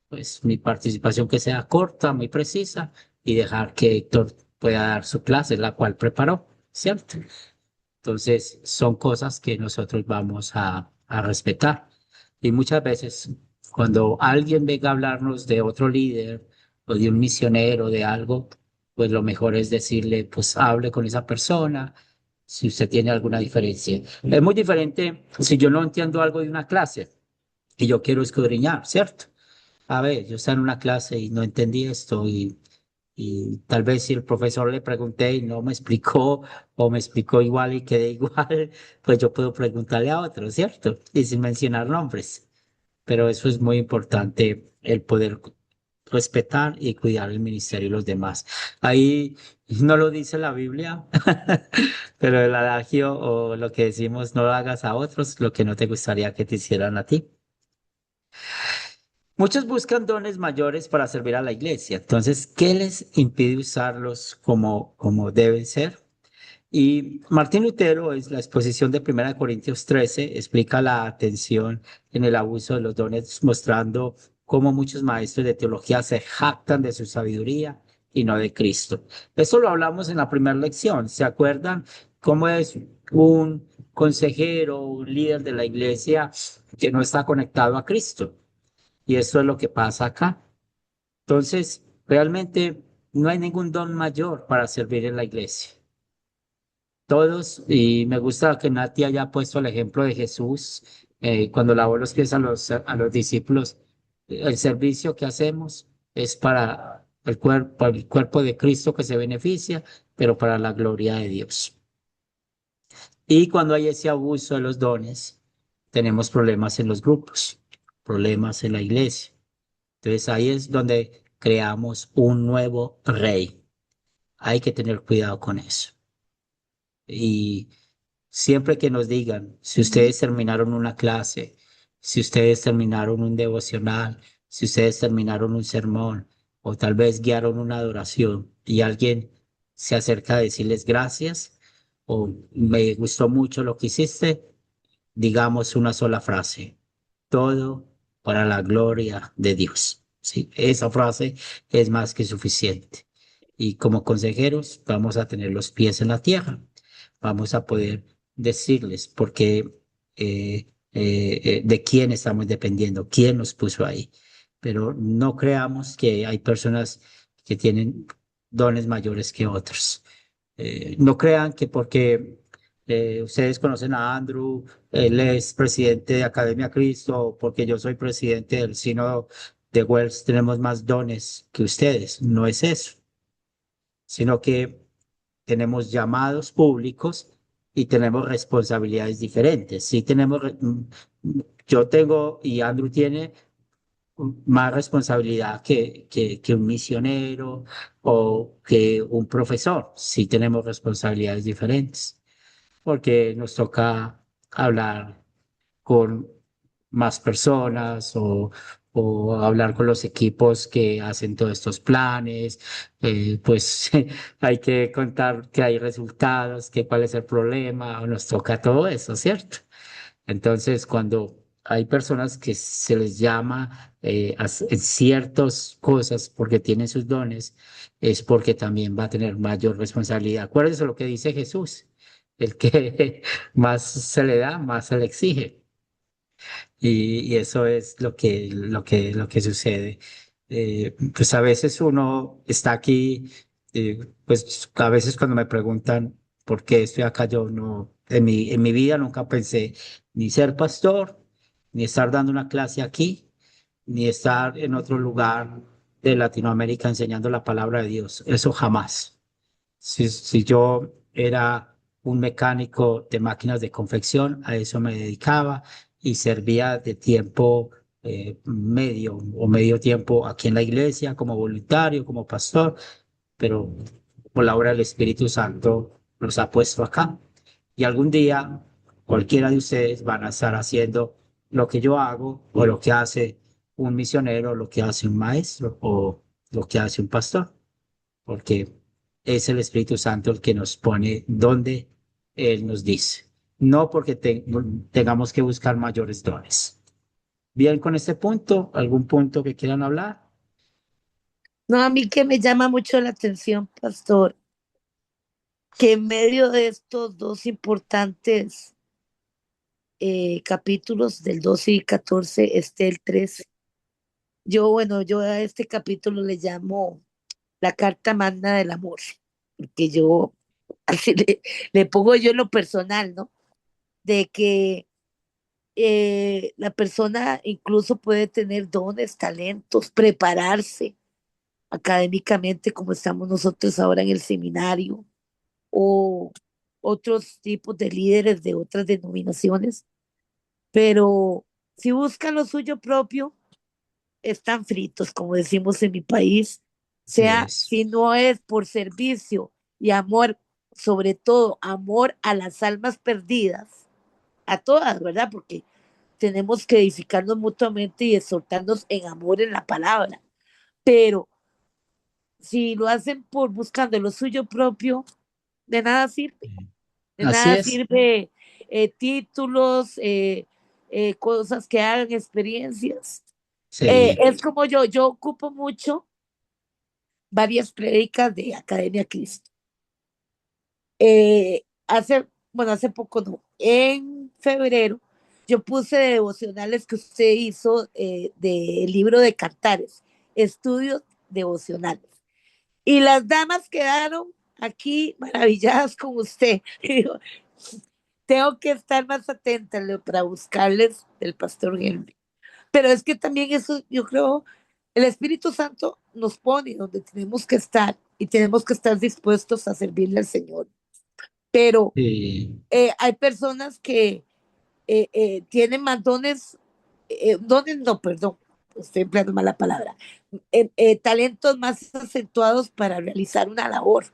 pues mi participación que sea corta, muy precisa y dejar que Héctor pueda dar su clase, la cual preparó, ¿cierto? Entonces, son cosas que nosotros vamos a respetar. Y muchas veces, cuando alguien venga a hablarnos de otro líder o de un misionero, de algo, pues lo mejor es decirle, pues hable con esa persona si usted tiene alguna diferencia. Es muy diferente si yo no entiendo algo de una clase y yo quiero escudriñar, ¿cierto? A ver, yo estaba en una clase y no entendí esto y tal vez si el profesor le pregunté y no me explicó o me explicó igual y quedé igual, pues yo puedo preguntarle a otro, ¿cierto? Y sin mencionar nombres. Pero eso es muy importante, el poder respetar y cuidar el ministerio y los demás. Ahí no lo dice la Biblia, pero el adagio o lo que decimos, no hagas a otros lo que no te gustaría que te hicieran a ti. Muchos buscan dones mayores para servir a la iglesia. Entonces, ¿qué les impide usarlos como deben ser? Y Martín Lutero, es la exposición de 1 Corintios 13, explica la atención en el abuso de los dones, mostrando cómo muchos maestros de teología se jactan de su sabiduría y no de Cristo. Eso lo hablamos en la primera lección. ¿Se acuerdan cómo es un consejero, un líder de la iglesia que no está conectado a Cristo? Y eso es lo que pasa acá. Entonces, realmente no hay ningún don mayor para servir en la iglesia. Todos, y me gusta que Nati haya puesto el ejemplo de Jesús cuando lavó los pies a los discípulos. El servicio que hacemos es para el cuerpo de Cristo que se beneficia, pero para la gloria de Dios. Y cuando hay ese abuso de los dones, tenemos problemas en los grupos, problemas en la iglesia. Entonces ahí es donde creamos un nuevo rey. Hay que tener cuidado con eso. Y siempre que nos digan, si ustedes terminaron una clase, si ustedes terminaron un devocional, si ustedes terminaron un sermón o tal vez guiaron una adoración y alguien se acerca a decirles gracias o me gustó mucho lo que hiciste, digamos una sola frase, todo para la gloria de Dios. Sí, esa frase es más que suficiente. Y como consejeros vamos a tener los pies en la tierra, vamos a poder decirles porque de quién estamos dependiendo, quién nos puso ahí. Pero no creamos que hay personas que tienen dones mayores que otros. No crean que porque ustedes conocen a Andrew, él es presidente de Academia Cristo, o porque yo soy presidente del Sínodo de Wells, tenemos más dones que ustedes. No es eso, sino que tenemos llamados públicos y tenemos responsabilidades diferentes. Sí tenemos, yo tengo y Andrew tiene más responsabilidad que un misionero o que un profesor. Sí tenemos responsabilidades diferentes porque nos toca hablar con más personas o o hablar con los equipos que hacen todos estos planes, pues hay que contar que hay resultados, que cuál es el problema, o nos toca todo eso, ¿cierto? Entonces, cuando hay personas que se les llama en ciertas cosas porque tienen sus dones, es porque también va a tener mayor responsabilidad. Acuérdense lo que dice Jesús, el que más se le da, más se le exige. Y eso es lo que sucede. Pues a veces uno está aquí, pues a veces cuando me preguntan por qué estoy acá, yo no, en mi vida nunca pensé ni ser pastor, ni estar dando una clase aquí, ni estar en otro lugar de Latinoamérica enseñando la palabra de Dios. Eso jamás. Si yo era un mecánico de máquinas de confección, a eso me dedicaba y servía de tiempo medio o medio tiempo aquí en la iglesia como voluntario, como pastor, pero por la obra del Espíritu Santo los ha puesto acá. Y algún día cualquiera de ustedes van a estar haciendo lo que yo hago o lo que hace un misionero, lo que hace un maestro o lo que hace un pastor, porque es el Espíritu Santo el que nos pone donde Él nos dice, no porque tengamos que buscar mayores dones. Bien, con este punto, ¿algún punto que quieran hablar? No, a mí que me llama mucho la atención, pastor, que en medio de estos dos importantes capítulos del 12 y 14 esté el 13. Yo a este capítulo le llamo la carta magna del amor, porque yo así le pongo yo en lo personal, ¿no? De que la persona incluso puede tener dones, talentos, prepararse académicamente como estamos nosotros ahora en el seminario o otros tipos de líderes de otras denominaciones, pero si buscan lo suyo propio, están fritos, como decimos en mi país, Así sea es. si no es por servicio y amor, sobre todo amor a las almas perdidas, a todas, ¿verdad? Porque tenemos que edificarnos mutuamente y exhortarnos en amor en la palabra. Pero si lo hacen por buscando lo suyo propio, de nada sirve. De Así nada es. sirve títulos, cosas que hagan experiencias. Sí, Es como yo ocupo mucho varias prédicas de Academia Cristo. Hace poco no, en febrero, yo puse devocionales que usted hizo del libro de Cantares, estudios devocionales. Y las damas quedaron aquí maravilladas con usted. Digo, tengo que estar más atenta Leo, para buscarles el pastor Henry. Pero es que también eso, yo creo, el Espíritu Santo nos pone donde tenemos que estar y tenemos que estar dispuestos a servirle al Señor. Pero sí, hay personas que tienen más dones no, perdón, estoy empleando mala palabra, talentos más acentuados para realizar una labor,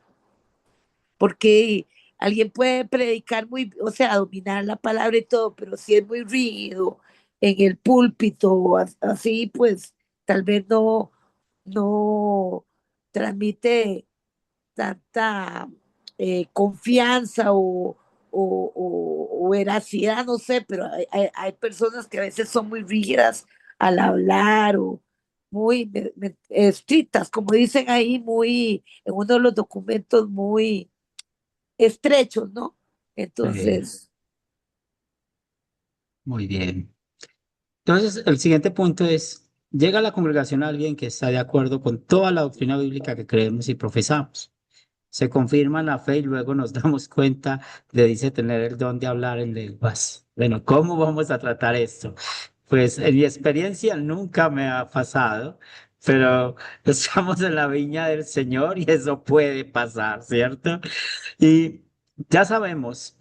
porque alguien puede predicar muy, o sea, dominar la palabra y todo, pero si es muy rígido en el púlpito, o así, pues tal vez no transmite tanta confianza o veracidad, no sé, pero hay personas que a veces son muy rígidas al hablar o muy estrictas, como dicen ahí, muy, en uno de los documentos muy estrechos, ¿no? sí, Entonces, muy bien. Entonces, el siguiente punto es, llega a la congregación alguien que está de acuerdo con toda la doctrina bíblica que creemos y profesamos. Se confirma la fe y luego nos damos cuenta de, dice, tener el don de hablar en lenguas. Bueno, ¿cómo vamos a tratar esto? Pues en mi experiencia nunca me ha pasado, pero estamos en la viña del Señor y eso puede pasar, ¿cierto? Y ya sabemos,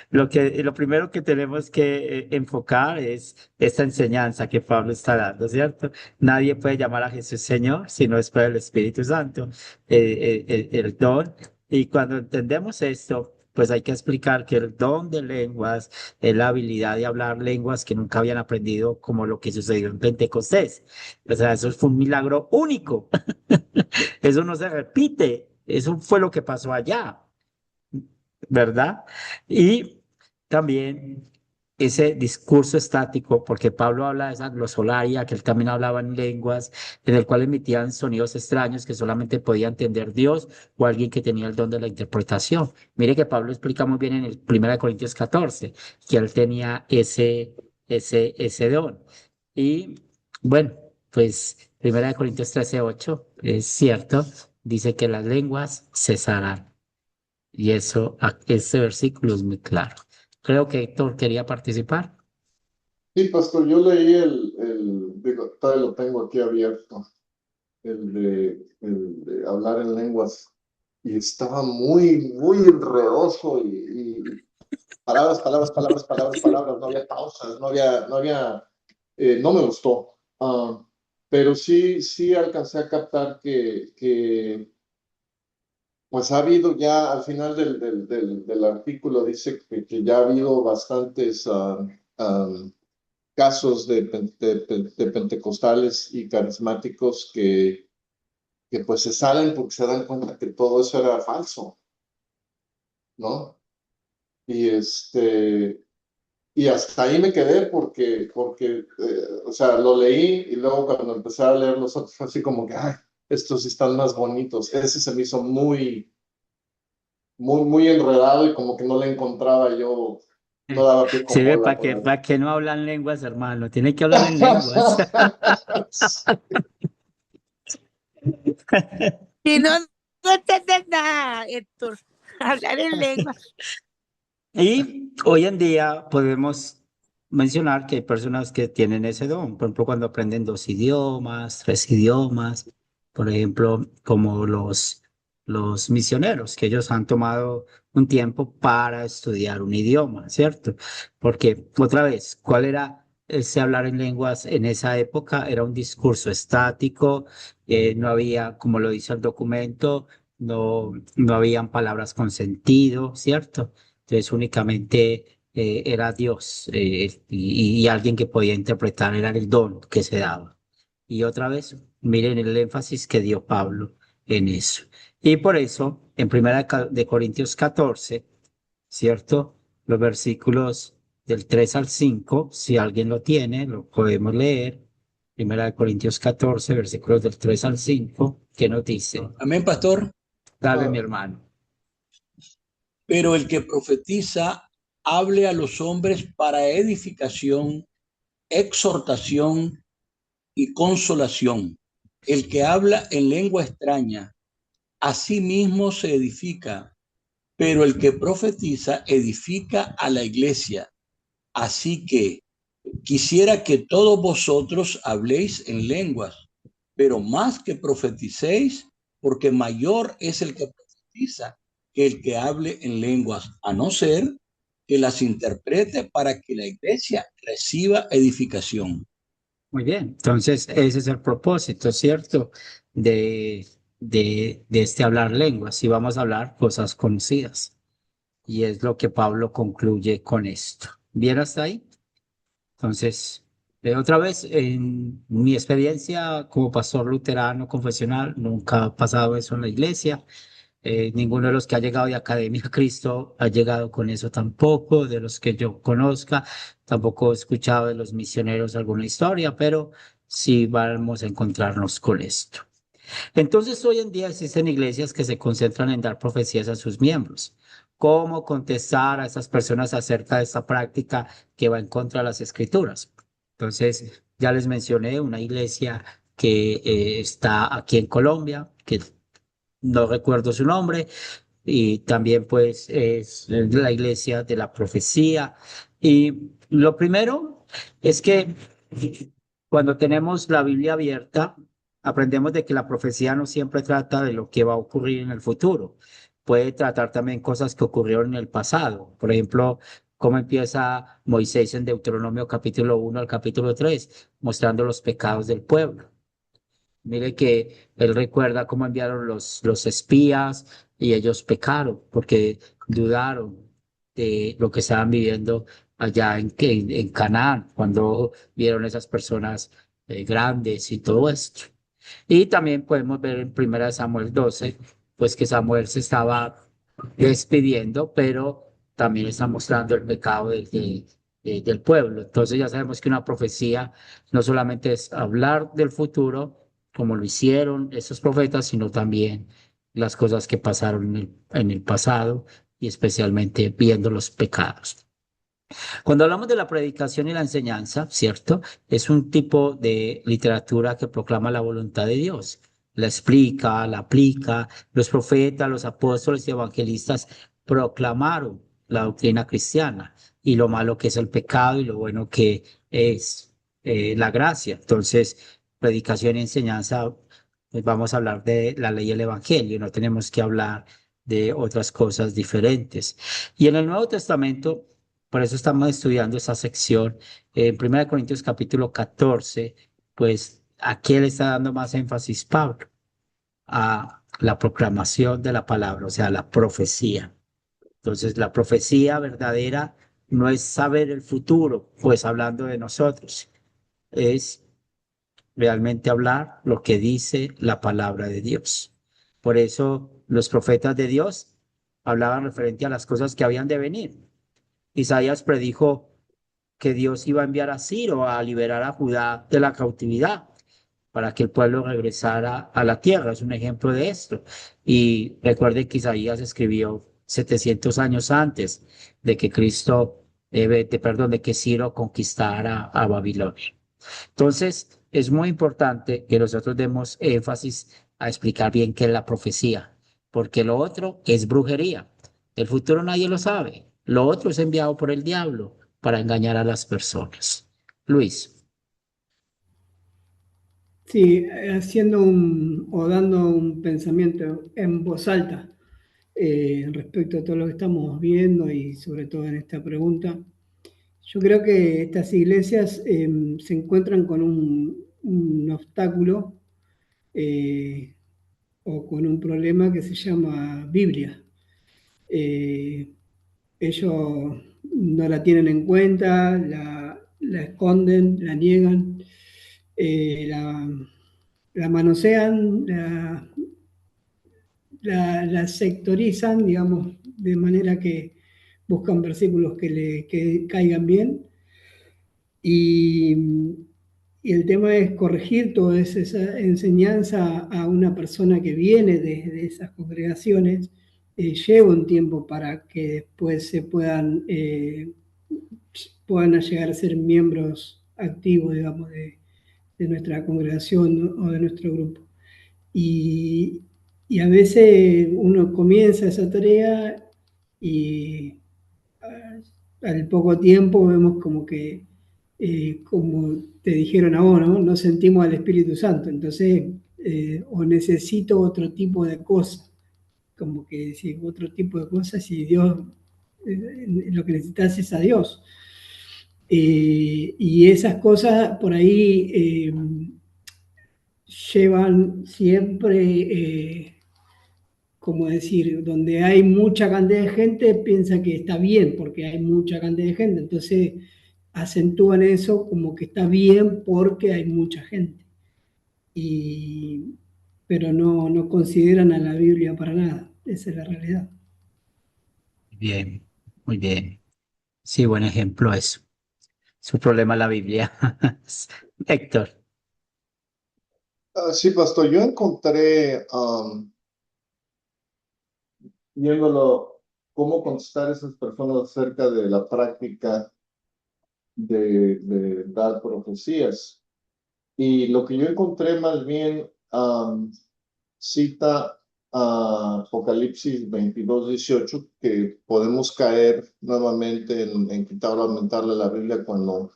lo primero que tenemos que enfocar es esta enseñanza que Pablo está dando, ¿cierto? Nadie puede llamar a Jesús Señor si no es por el Espíritu Santo, el don. Y cuando entendemos esto, pues hay que explicar que el don de lenguas es la habilidad de hablar lenguas que nunca habían aprendido, como lo que sucedió en Pentecostés. O sea, eso fue un milagro único. Eso no se repite. Eso fue lo que pasó allá, ¿verdad? Y también ese discurso estático, porque Pablo habla de esa glosolaria, que él también hablaba en lenguas, en el cual emitían sonidos extraños que solamente podía entender Dios o alguien que tenía el don de la interpretación. Mire que Pablo explica muy bien en el 1 Corintios 14 que él tenía ese don. Y bueno, pues 1 Corintios 13:8 es cierto, dice que las lenguas cesarán. Y eso, ese versículo es muy claro. Creo que Héctor quería participar. Sí, pastor, yo leí digo, todavía lo tengo aquí abierto, el de hablar en lenguas, y estaba muy, muy enredoso y palabras, palabras, palabras, palabras, palabras, no había pausas, no me gustó. Pero sí alcancé a captar que pues ha habido ya, al final del artículo dice que ya ha habido bastantes casos de pentecostales y carismáticos que pues se salen porque se dan cuenta que todo eso era falso, ¿no? Y y hasta ahí me quedé porque o sea, lo leí y luego cuando empecé a leer los otros fue así como que, ay, estos sí están más bonitos. Ese se me hizo muy, muy, muy enredado y como que no le encontraba yo, no daba pie con Sirve bola por ahí. para que no hablan lenguas, hermano. Tiene que hablar en lenguas. Si no, no entiendes nada, Héctor. Hablar en lengua. Y hoy en día podemos mencionar que hay personas que tienen ese don. Por ejemplo, cuando aprenden 2 idiomas, 3 idiomas, por ejemplo, como los misioneros, que ellos han tomado un tiempo para estudiar un idioma, ¿cierto? Porque, otra vez, ¿cuál era ese hablar en lenguas en esa época? Era un discurso estático, no había, como lo dice el documento, no habían palabras con sentido, ¿cierto? Entonces únicamente era Dios y alguien que podía interpretar, era el don que se daba. Y otra vez, miren el énfasis que dio Pablo en eso. Y por eso, en 1 Corintios 14, ¿cierto? Los versículos del 3 al 5, si alguien lo tiene, lo podemos leer. 1 Corintios 14, versículos del 3 al 5, ¿qué nos dice? Amén, pastor. Dale, mi hermano. Pero el que profetiza hable a los hombres para edificación, exhortación y consolación. El que habla en lengua extraña, a sí mismo se edifica, pero el que profetiza edifica a la iglesia. Así que quisiera que todos vosotros habléis en lenguas, pero más que profeticéis, porque mayor es el que profetiza que el que hable en lenguas, a no ser que las interprete para que la iglesia reciba edificación. Muy bien, entonces ese es el propósito, ¿cierto? De este hablar lenguas y vamos a hablar cosas conocidas. Y es lo que Pablo concluye con esto. ¿Bien hasta ahí? Entonces, otra vez, en mi experiencia como pastor luterano confesional, nunca ha pasado eso en la iglesia. Ninguno de los que ha llegado de Academia Cristo ha llegado con eso tampoco, de los que yo conozca. Tampoco he escuchado de los misioneros alguna historia, pero sí vamos a encontrarnos con esto. Entonces, hoy en día existen iglesias que se concentran en dar profecías a sus miembros. ¿Cómo contestar a esas personas acerca de esta práctica que va en contra de las escrituras? Entonces, ya les mencioné una iglesia que está aquí en Colombia, que no recuerdo su nombre, y también pues es la iglesia de la profecía. Y lo primero es que cuando tenemos la Biblia abierta, aprendemos de que la profecía no siempre trata de lo que va a ocurrir en el futuro. Puede tratar también cosas que ocurrieron en el pasado. Por ejemplo, cómo empieza Moisés en Deuteronomio capítulo 1 al capítulo 3, mostrando los pecados del pueblo. Mire que él recuerda cómo enviaron los espías y ellos pecaron, porque dudaron de lo que estaban viviendo allá en Canaán, cuando vieron esas personas grandes y todo esto. Y también podemos ver en 1 Samuel 12, pues que Samuel se estaba despidiendo, pero también está mostrando el pecado del pueblo. Entonces ya sabemos que una profecía no solamente es hablar del futuro, como lo hicieron esos profetas, sino también las cosas que pasaron en el pasado y especialmente viendo los pecados. Cuando hablamos de la predicación y la enseñanza, ¿cierto? Es un tipo de literatura que proclama la voluntad de Dios. La explica, la aplica. Los profetas, los apóstoles y evangelistas proclamaron la doctrina cristiana y lo malo que es el pecado y lo bueno que es la gracia. Entonces, predicación y enseñanza, pues vamos a hablar de la ley y el evangelio, no tenemos que hablar de otras cosas diferentes. Y en el Nuevo Testamento, por eso estamos estudiando esa sección. En 1 Corintios capítulo 14, pues aquí le está dando más énfasis Pablo a la proclamación de la palabra, o sea, la profecía. Entonces, la profecía verdadera no es saber el futuro, pues hablando de nosotros, es realmente hablar lo que dice la palabra de Dios. Por eso los profetas de Dios hablaban referente a las cosas que habían de venir. Isaías predijo que Dios iba a enviar a Ciro a liberar a Judá de la cautividad para que el pueblo regresara a la tierra. Es un ejemplo de esto. Y recuerde que Isaías escribió 700 años antes de que de que Ciro conquistara a Babilonia. Entonces, es muy importante que nosotros demos énfasis a explicar bien qué es la profecía, porque lo otro es brujería. El futuro nadie lo sabe. Lo otro es enviado por el diablo para engañar a las personas. Luis. Sí, haciendo o dando un pensamiento en voz alta respecto a todo lo que estamos viendo y sobre todo en esta pregunta. Yo creo que estas iglesias se encuentran con un obstáculo o con un problema que se llama Biblia. Ellos no la tienen en cuenta, la esconden, la niegan, la manosean, la sectorizan, digamos, de manera que buscan versículos que caigan bien. Y el tema es corregir toda esa enseñanza a una persona que viene de esas congregaciones. Lleva un tiempo para que después puedan llegar a ser miembros activos, digamos, de nuestra congregación, ¿no? O de nuestro grupo. Y a veces uno comienza esa tarea y al poco tiempo vemos como que, como te dijeron ahora, ¿no? Sentimos al Espíritu Santo. Entonces, o necesito otro tipo de cosas, como que si otro tipo de cosas y Dios, lo que necesitas es a Dios. Y esas cosas por ahí llevan siempre, como decir, donde hay mucha cantidad de gente, piensa que está bien porque hay mucha cantidad de gente. Entonces acentúan eso como que está bien porque hay mucha gente. Pero no consideran a la Biblia para nada. Esa es la realidad. Bien, muy bien. Sí, buen ejemplo eso. Su problema la Biblia. Héctor. Sí, pastor, yo encontré, viéndolo, cómo contestar a esas personas acerca de la práctica de dar profecías. Y lo que yo encontré más bien cita a Apocalipsis 22:18, que podemos caer nuevamente en quitarle o aumentarle la Biblia o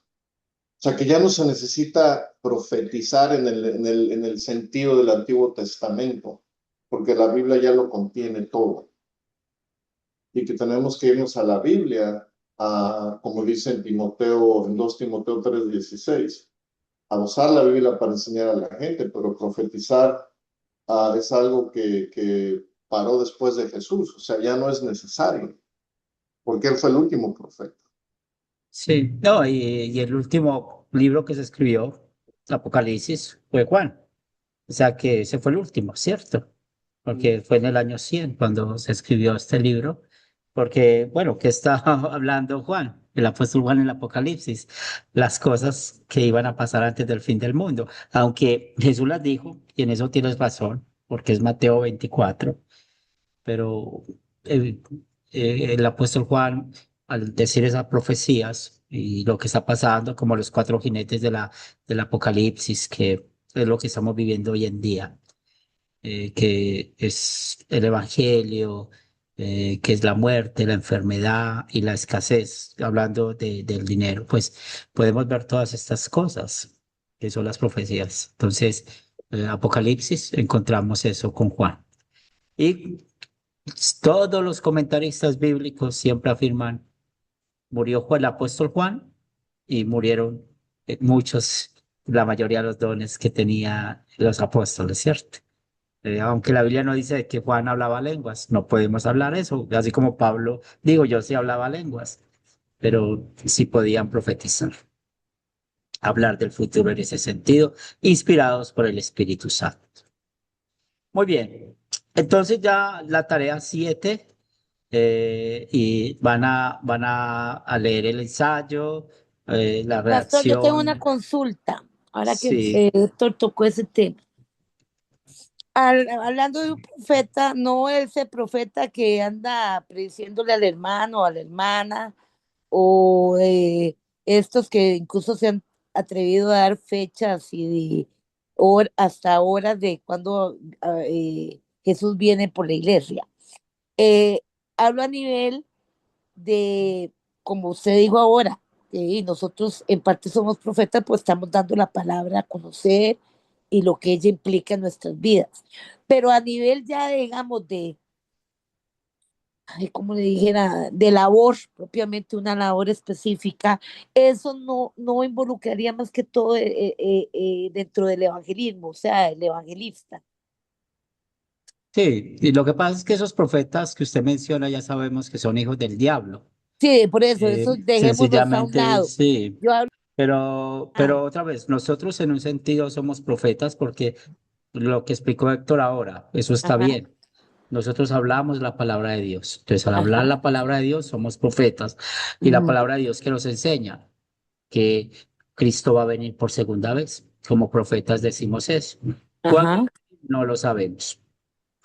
sea, que ya no se necesita profetizar en el sentido del Antiguo Testamento, porque la Biblia ya lo contiene todo. Y que tenemos que irnos a la Biblia, como dice en 2 Timoteo 3:16, a usar la Biblia para enseñar a la gente, pero profetizar es algo que paró después de Jesús, o sea, ya no es necesario. porque él fue el último profeta. Sí, no, y el último libro que se escribió, Apocalipsis, fue Juan. O sea que ese fue el último, ¿cierto? Porque fue en el año 100 cuando se escribió este libro. Porque, bueno, ¿qué está hablando Juan? El apóstol Juan en el Apocalipsis, las cosas que iban a pasar antes del fin del mundo. Aunque Jesús las dijo, y en eso tienes razón, porque es Mateo 24, pero eh, el apóstol Juan, al decir esas profecías y lo que está pasando, como los cuatro jinetes del Apocalipsis, que es lo que estamos viviendo hoy en día, que es el Evangelio, que es la muerte, la enfermedad y la escasez, hablando del dinero, pues podemos ver todas estas cosas que son las profecías. Entonces, Apocalipsis, encontramos eso con Juan. Y todos los comentaristas bíblicos siempre afirman, murió Juan, el apóstol Juan, y murieron muchos, la mayoría de los dones que tenía los apóstoles, ¿cierto? Aunque la Biblia no dice que Juan hablaba lenguas, no podemos hablar eso, así como Pablo, digo yo sí hablaba lenguas, pero sí podían profetizar, hablar del futuro en ese sentido, inspirados por el Espíritu Santo. Muy bien, entonces ya la tarea 7 y van a leer el ensayo, la Pastor, yo tengo una redacción. consulta, ahora que Sí, Héctor tocó ese tema. Hablando de un profeta, no ese profeta que anda prediciéndole al hermano o a la hermana, o estos que incluso se han atrevido a dar fechas y hasta horas de cuando Jesús viene por la iglesia. Eh, Hablo a nivel de, como usted dijo ahora, y nosotros en parte somos profetas, pues estamos dando la palabra a conocer y lo que ella implica en nuestras vidas. Pero a nivel ya, digamos, de, ay, como le dijera, de labor, propiamente una labor específica, eso no involucraría más que todo dentro del evangelismo, o sea, el evangelista. sí, y lo que pasa es que esos profetas que usted menciona ya sabemos que son hijos del diablo. Sí, por eso dejémoslos a un Sencillamente, lado. sí. Yo hablo, Pero otra vez, nosotros en un sentido somos profetas porque lo que explicó Héctor ahora, eso está ajá, bien. Nosotros hablamos la palabra de Dios. Entonces, al hablar ajá, la palabra de Dios, somos profetas. Y la ujú, palabra de Dios que nos enseña que Cristo va a venir por segunda vez. Como profetas decimos eso. ¿Cuándo? ajá, No lo sabemos.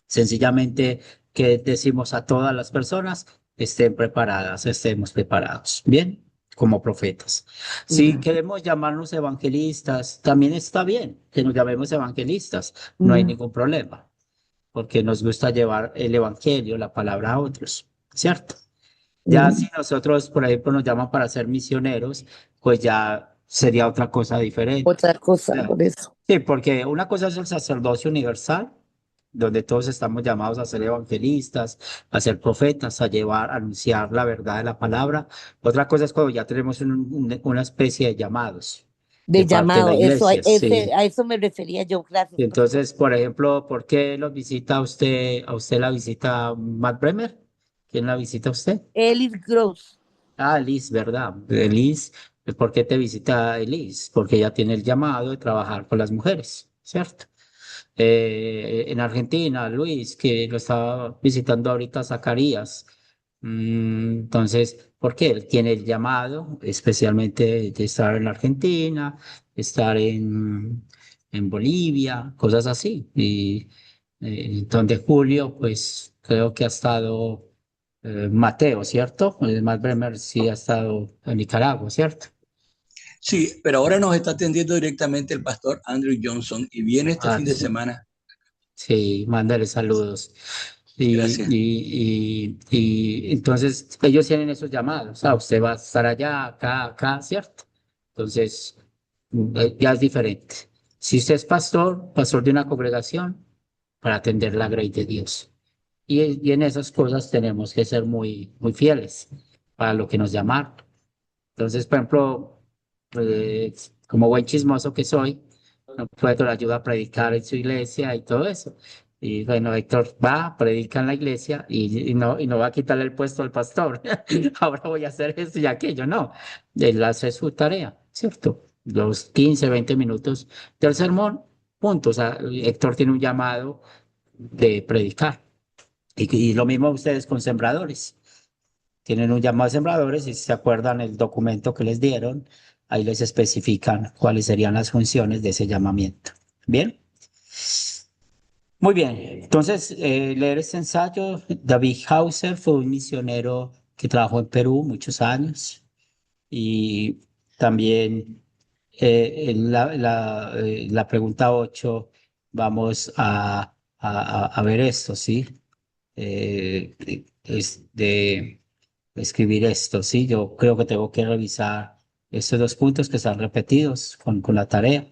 Sencillamente que decimos a todas las personas, estén preparadas, estemos preparados. Bien, como profetas. Si ujú, queremos llamarnos evangelistas, también está bien que nos llamemos evangelistas, no hay ujú, ningún problema, porque nos gusta llevar el evangelio, la palabra a otros, ¿cierto? Ya ujú. si nosotros, por ejemplo, nos llaman para ser misioneros, pues ya sería otra cosa diferente. Otra cosa, por eso. Sí, porque una cosa es el sacerdocio universal, donde todos estamos llamados a ser evangelistas, a ser profetas, a llevar, a anunciar la verdad de la palabra. Otra cosa es cuando ya tenemos una especie de llamados de De parte de la llamado, eso, iglesia, sí. a eso me refería yo, gracias, Y pastor. entonces, por ejemplo, ¿por qué los visita a usted? ¿A usted la visita Matt Bremer? ¿Quién la visita a usted? Ellis Gross. Ah, Liz, ¿verdad? Liz, ¿por qué te visita Liz? Porque ella tiene el llamado de trabajar con las mujeres, ¿cierto? En Argentina, Luis, que lo estaba visitando ahorita Zacarías. Entonces, ¿por qué? Él tiene el llamado, especialmente de estar en Argentina, estar en Bolivia, cosas así. Y donde Julio, pues creo que ha estado Mateo, ¿cierto? El Matt Bremer sí ha estado en Nicaragua, ¿cierto? Sí, pero ahora nos está atendiendo directamente el pastor Andrew Johnson y viene este Ah, fin de sí. semana. Sí, mándale saludos. Gracias. Y entonces ellos tienen esos llamados, o sea, usted va a estar allá, acá, acá, ¿cierto? Entonces, ya es diferente. Si usted es pastor, pastor de una congregación, para atender la grey de Dios. Y en esas cosas tenemos que ser muy, muy fieles para lo que nos llamaron. Entonces, por ejemplo, como buen chismoso que soy, no puedo le ayuda a predicar en su iglesia y todo eso. Y bueno, Héctor va, predica en la iglesia y no va a quitarle el puesto al pastor. Ahora voy a hacer esto y aquello, no. Él hace su tarea, ¿cierto? Los 15, 20 minutos del sermón, punto. O sea, Héctor tiene un llamado de predicar. Y lo mismo ustedes con sembradores. Tienen un llamado de sembradores y si se acuerdan el documento que les dieron, ahí les especifican cuáles serían las funciones de ese llamamiento. ¿Bien? Muy bien, entonces leer este ensayo, David Hauser fue un misionero que trabajó en Perú muchos años y también en la pregunta 8 vamos a ver esto, ¿sí? Es de escribir esto, ¿sí? Yo creo que tengo que revisar estos 2 puntos que están repetidos con la tarea.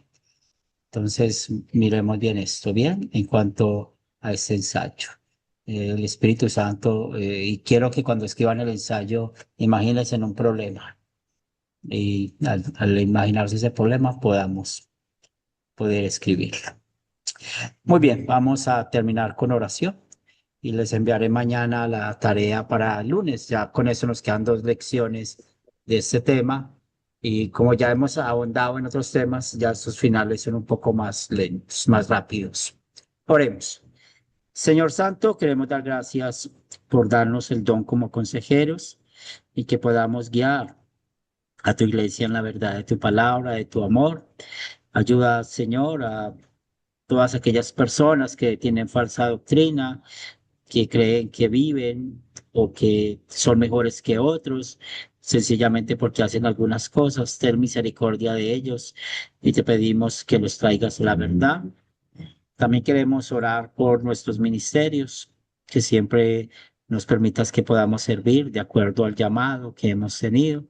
Entonces, miremos bien esto, bien, en cuanto a este ensayo. El Espíritu Santo, y quiero que cuando escriban el ensayo, imagínense en un problema. Y al imaginarse ese problema, podamos poder escribirlo. Muy bien, vamos a terminar con oración y les enviaré mañana la tarea para el lunes. Ya con eso nos quedan 2 lecciones de este tema. Y como ya hemos ahondado en otros temas, ya sus finales son un poco más lentos, más rápidos. Oremos. Señor Santo, queremos dar gracias por darnos el don como consejeros y que podamos guiar a tu iglesia en la verdad de tu palabra, de tu amor. Ayuda, Señor, a todas aquellas personas que tienen falsa doctrina, que creen que viven o que son mejores que otros, sencillamente porque hacen algunas cosas. Ten misericordia de ellos y te pedimos que los traigas a la verdad. También queremos orar por nuestros ministerios, que siempre nos permitas que podamos servir de acuerdo al llamado que hemos tenido.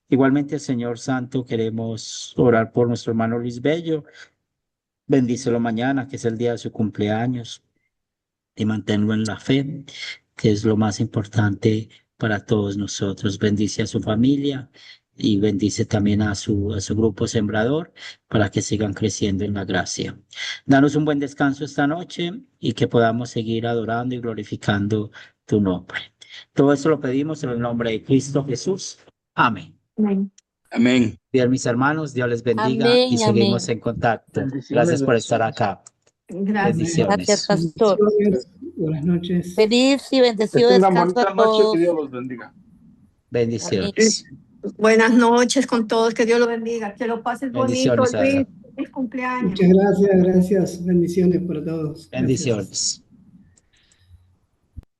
Igualmente, Señor Santo, queremos orar por nuestro hermano Luis Bello. Bendícelo mañana, que es el día de su cumpleaños, y manténlo en la fe, que es lo más importante para todos nosotros. Bendice a su familia y bendice también a su grupo sembrador para que sigan creciendo en la gracia. Danos un buen descanso esta noche y que podamos seguir adorando y glorificando tu nombre. Todo esto lo pedimos en el nombre de Cristo Jesús. Amén. Amén. Amén. Bien, mis hermanos, Dios les bendiga y Amén, seguimos amén. en contacto. Bendiciones, Gracias por estar bendiciones. acá. Gracias. Bendiciones. Gracias, pastor. Bendiciones, buenas noches. Feliz y Que bendecido tengan descanso bonita a noche, que todos. Dios los bendiga. Bendiciones. Buenas noches con todos, que Dios los bendiga, que lo pases bonito, Bendiciones, Luis, Adrián. feliz cumpleaños. Muchas gracias, gracias. Bendiciones para todos. Gracias. Bendiciones.